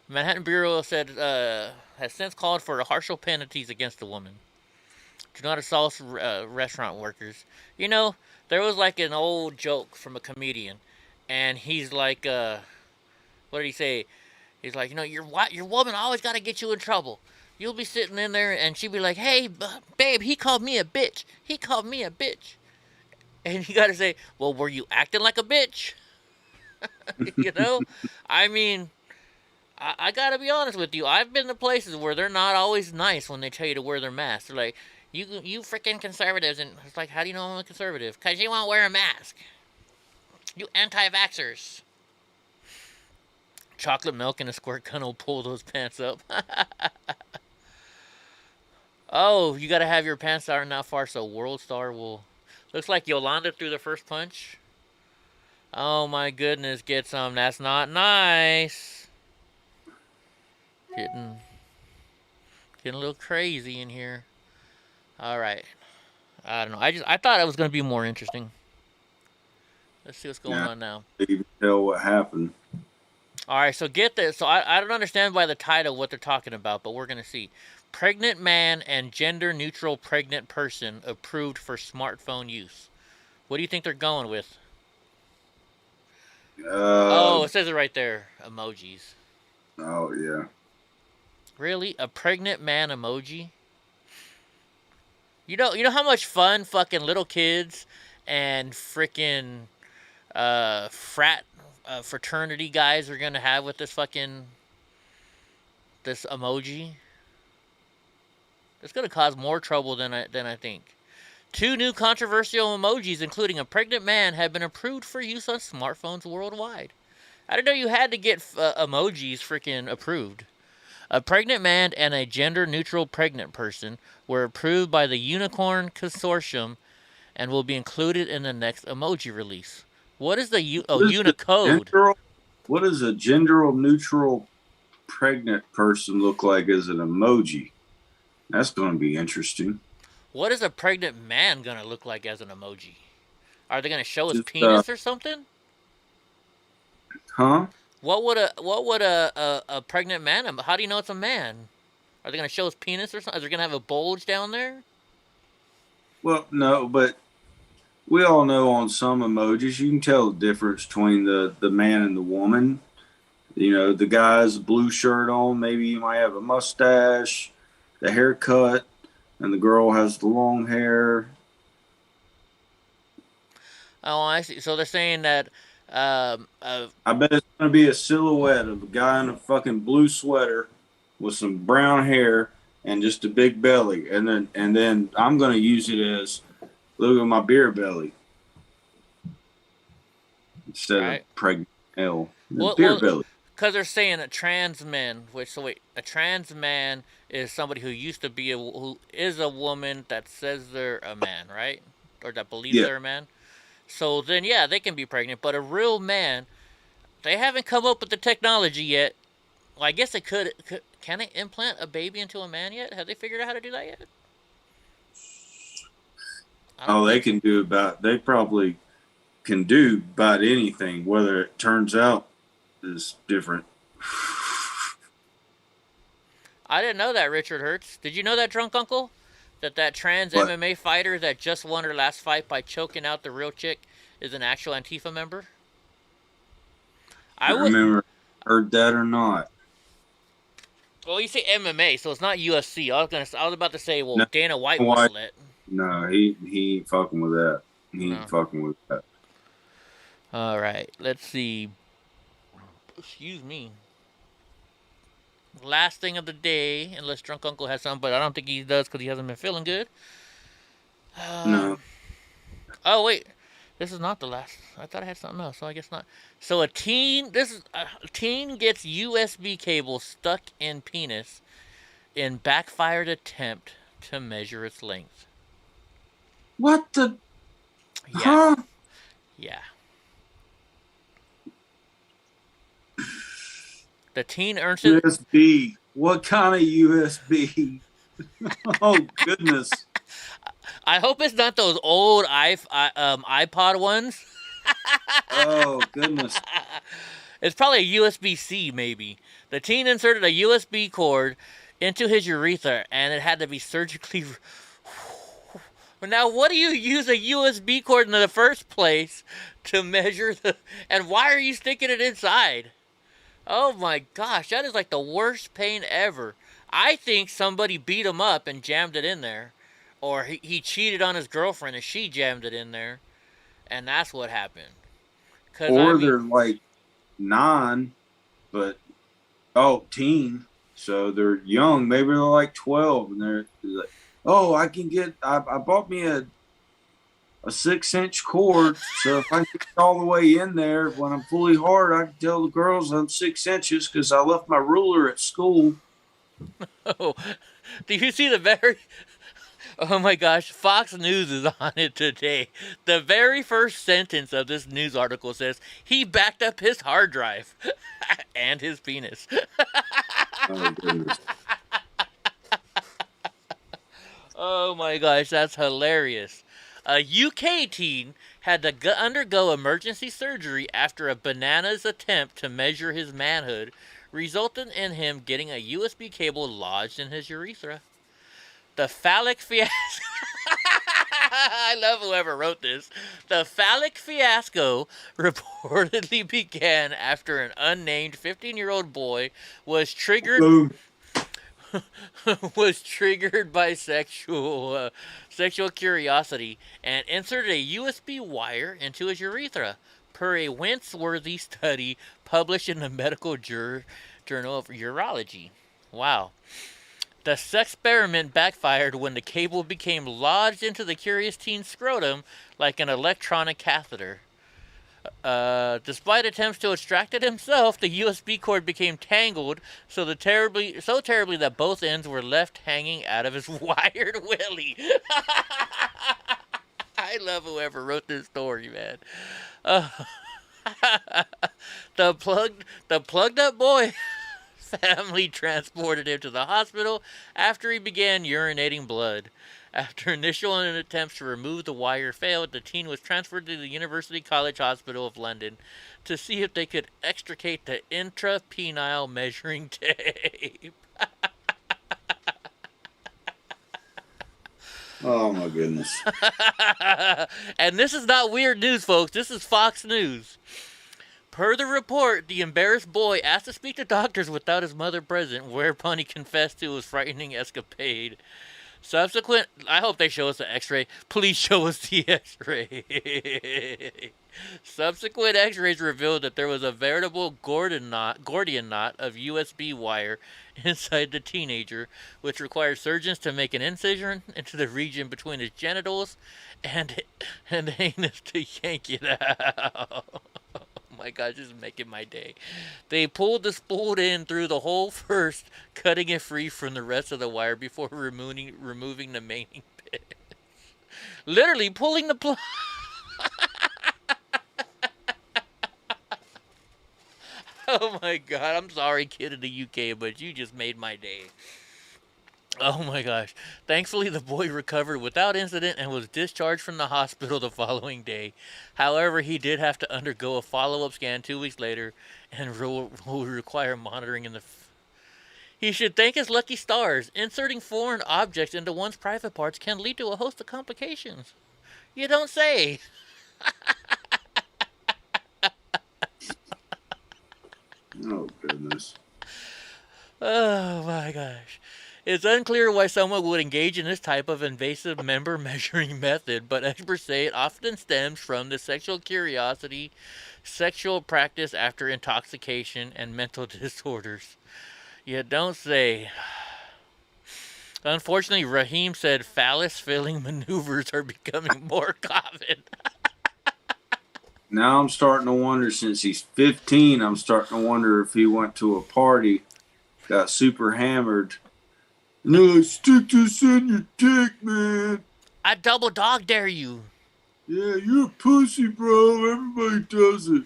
Manhattan Bureau said has since called for harsher penalties against the woman. Do not assault restaurant workers. You know, there was like an old joke from a comedian, and he's like, what did he say? He's like, you know, your woman always got to get you in trouble. You'll be sitting in there, and she'll be like, hey, babe, he called me a bitch. He called me a bitch. And you got to say, well, were you acting like a bitch? You know? I mean, I got to be honest with you. I've been to places where they're not always nice when they tell you to wear their mask. They're like, you freaking conservatives. And it's like, how do you know I'm a conservative? Because you won't wear a mask. You anti-vaxxers. Chocolate milk and a squirt gun will pull those pants up. Oh, you got to have your pants down that far so World Star will... Looks like Yolanda threw the first punch. Oh my goodness, get some. That's not nice. Getting a little crazy in here. All right. I don't know. I thought it was going to be more interesting. Let's see what's going on now. You can tell what happened. All right, so get this. So I don't understand by the title what they're talking about, but we're going to see. Pregnant man and gender-neutral pregnant person approved for smartphone use. What do you think they're going with? Oh, it says it right there. Emojis. Oh, yeah. Really? A pregnant man emoji? You know how much fun fucking little kids and freaking fraternity guys are gonna have with this emoji? It's gonna cause more trouble than I think. 2 new controversial emojis, including a pregnant man, have been approved for use on smartphones worldwide. I didn't know you had to get emojis freaking approved. A pregnant man and a gender-neutral pregnant person were approved by the Unicorn Consortium and will be included in the next emoji release. What is the Unicode? What does a gender-neutral pregnant person look like as an emoji? That's going to be interesting. What is a pregnant man going to look like as an emoji? Are they going to show his penis or something? Huh? What would a pregnant man? How do you know it's a man? Are they going to show his penis or something? Is there going to have a bulge down there? Well, no, but we all know on some emojis you can tell the difference between the man and the woman. You know, the guy's blue shirt on, maybe he might have a mustache, the haircut, and the girl has the long hair. Oh, I see. So they're saying that I bet it's going to be a silhouette of a guy in a fucking blue sweater with some brown hair and just a big belly. And then I'm going to use it as, look at my beer belly. Instead of pregnant L. Beer belly. Because they're saying a trans man, a trans man is somebody who used to be who is a woman that says they're a man, right? Or that believes they're a man. So then, yeah, they can be pregnant. But a real man, they haven't come up with the technology yet. Well, I guess they could. Can they implant a baby into a man yet? Have they figured out how to do that yet? They can do they probably can do about anything, whether it turns out is different. I didn't know that, Richard Hertz. Did you know that, drunk uncle? That trans MMA fighter that just won her last fight by choking out the real chick is an actual Antifa member? I remember heard that or not. Well, you say MMA, so it's not UFC. I was about to say, well, no, Dana White won't let. No, he ain't fucking with that. He ain't fucking with that. All right, let's see. Excuse me. Last thing of the day, unless Drunk Uncle has something, but I don't think he does because he hasn't been feeling good. No. Oh, wait. This is not the last. I thought I had something else, so I guess not. So a teen gets USB cable stuck in penis in backfired attempt to measure its length. What the? Yeah. Huh? Yeah. The teen earns it. USB. What kind of USB? Oh, goodness. I hope it's not those old iPod ones. Oh, goodness. It's probably a USB-C, maybe. The teen inserted a USB cord into his urethra, and it had to be surgically... Now, what do you use a USB cord in the first place to measure the... And why are you sticking it inside? Oh, my gosh. That is like the worst pain ever. I think somebody beat him up and jammed it in there. Or he cheated on his girlfriend and she jammed it in there. And that's what happened. Or they're like 9, but teen. So they're young. Maybe they're like 12, and they're like, "Oh, I bought me a 6-inch cord, so if I get it all the way in there when I'm fully hard, I can tell the girls I'm 6 inches because I left my ruler at school." Oh, do you see the very... Oh my gosh, Fox News is on it today. The very first sentence of this news article says, he backed up his hard drive and his penis. Oh, goodness. Oh my gosh, that's hilarious. A UK teen had to undergo emergency surgery after a bananas attempt to measure his manhood, resulting in him getting a USB cable lodged in his urethra. The phallic fiasco... I love whoever wrote this. The phallic fiasco reportedly began after an unnamed 15-year-old boy was triggered... Boom. was triggered by sexual curiosity and inserted a USB wire into his urethra, per a wince-worthy study published in the Medical Journal of Urology. Wow. The sexperiment backfired when the cable became lodged into the curious teen's scrotum like an electronic catheter. Despite attempts to extract it himself, the USB cord became tangled so terribly that both ends were left hanging out of his wired willy. I love whoever wrote this story, man. The plugged up boy family transported him to the hospital after he began urinating blood. After initial attempts to remove the wire failed, the teen was transferred to the University College Hospital of London to see if they could extricate the intrapenile measuring tape. Oh, my goodness. And this is not weird news, folks. This is Fox News. Per the report, the embarrassed boy asked to speak to doctors without his mother present, whereupon he confessed to his frightening escapade. I hope they show us the x-ray. Please show us the x-ray. Subsequent x-rays revealed that there was a veritable Gordian knot of USB wire inside the teenager, which required surgeons to make an incision into the region between his genitals and anus to yank it out. Oh my gosh, this is making my day. They pulled the spool in through the hole first, cutting it free from the rest of the wire before removing the mating bit. Literally pulling the plug. Oh my god, I'm sorry, kid in the UK, but you just made my day. Oh my gosh. Thankfully, the boy recovered without incident and was discharged from the hospital the following day. However, he did have to undergo a follow-up scan 2 weeks later and will require monitoring in the... He should thank his lucky stars. Inserting foreign objects into one's private parts can lead to a host of complications. You don't say. Oh, goodness. Oh my gosh. It's unclear why someone would engage in this type of invasive member measuring method, but experts say it often stems from the sexual curiosity, sexual practice after intoxication, and mental disorders. You don't say. Unfortunately, Raheem said phallus-filling maneuvers are becoming more common. Now I'm starting to wonder, since he's 15, I'm starting to wonder if he went to a party, got super hammered, And they're like, stick this in your dick, man. I double dog dare you. Yeah, you're a pussy, bro. Everybody does it.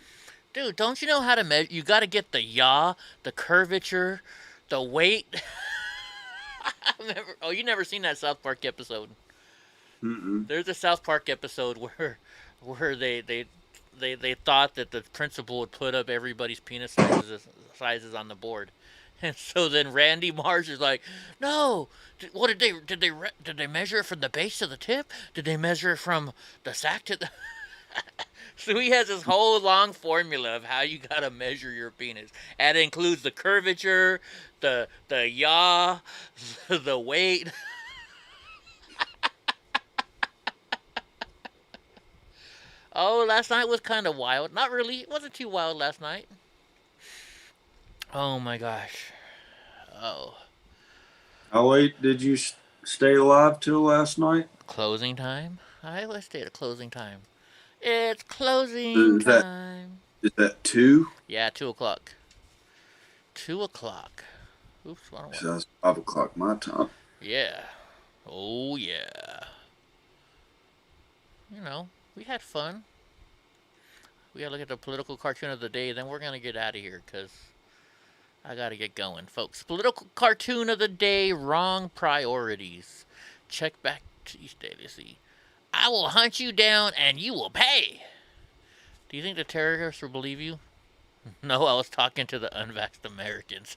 Dude, don't you know how to measure? You got to get the yaw, the curvature, the weight. You never seen that South Park episode? There's a South Park episode where they thought that the principal would put up everybody's penis sizes on the board, and so then Randy Marsh is like, "No, what did they measure it from the base to the tip? Did they measure it from the sack to the?" So he has this whole long formula of how you gotta measure your penis, and it includes the curvature, the yaw, the weight. Oh, last night was kind of wild. Not really. It wasn't too wild last night. Oh my gosh. Oh. How late did you stay alive till last night? Closing time? I always stay at closing time. It's closing time. Is that 2? Yeah, 2 o'clock. 2 o'clock. Oops, I don't want. That's 5 o'clock my time. Yeah. Oh yeah. You know, we had fun. We gotta look at the political cartoon of the day, then we're gonna get out of here because I gotta get going, folks. Political cartoon of the day: wrong priorities. Check back to each day to see. I will hunt you down and you will pay. Do you think the terrorists will believe you? No, I was talking to the unvaxxed Americans.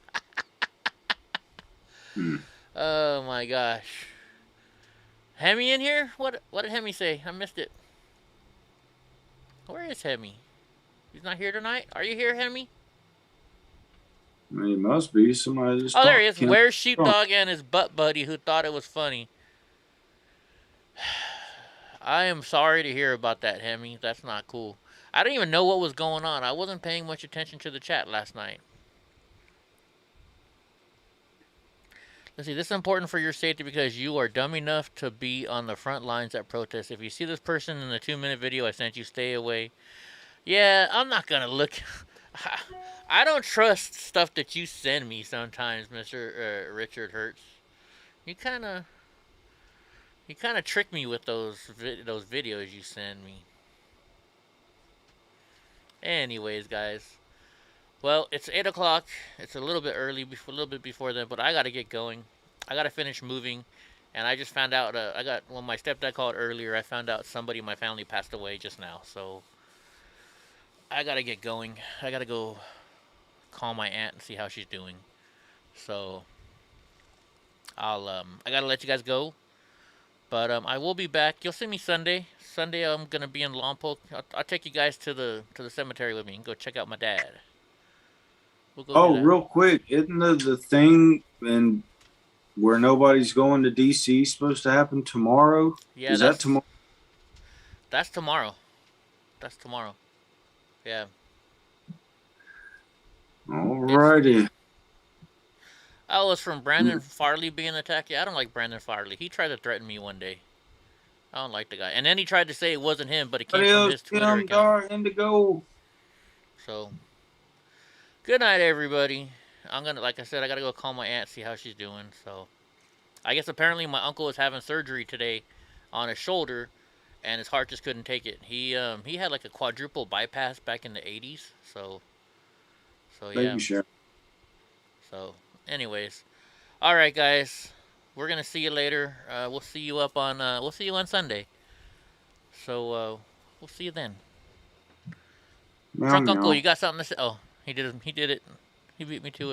Oh my gosh. Hemi in here? What did Hemi say? I missed it. Where is Hemi? He's not here tonight? Are you here, Hemi? He must be. Somebody just. Oh, there he is. Where's Sheepdog and his butt buddy who thought it was funny? I am sorry to hear about that, Hemi. That's not cool. I don't even know what was going on. I wasn't paying much attention to the chat last night. Let's see, this is important for your safety because you are dumb enough to be on the front lines at protests. If you see this person in the 2-minute video I sent you, stay away. Yeah, I'm not going to look. I don't trust stuff that you send me sometimes, Mr. Richard Hertz. You kind of trick me with those videos you send me. Anyways, guys. Well, it's 8 o'clock. It's a little bit early, a little bit before then, but I got to get going. I got to finish moving. And I just found out, when my stepdad called earlier, I found out somebody in my family passed away just now. So I got to get going. I got to go call my aunt and see how she's doing. So I got to let you guys go. But I will be back. You'll see me Sunday. Sunday I'm going to be in Lompoc. I'll take you guys to the cemetery with me and go check out my dad. We'll real quick, isn't the thing and where nobody's going to DC supposed to happen tomorrow? Yeah, is that tomorrow? That's tomorrow. That's tomorrow. Yeah. Alrighty. Oh, it's from Brandon Farley being attacked. Yeah, I don't like Brandon Farley. He tried to threaten me one day. I don't like the guy. And then he tried to say it wasn't him, but it came from his Twitter account. Indigo. So, good night, everybody. I'm gonna, like I said, I gotta go call my aunt, see how she's doing. So, I guess apparently my uncle is having surgery today on his shoulder, and his heart just couldn't take it. He had like a quadruple bypass back in the 80s. So yeah. Thank you, Sharon. So, anyways, all right, guys, we're gonna see you later. We'll see you on Sunday. So we'll see you then. Drunk Uncle, you got something to say? Oh, he did it. He beat me to it.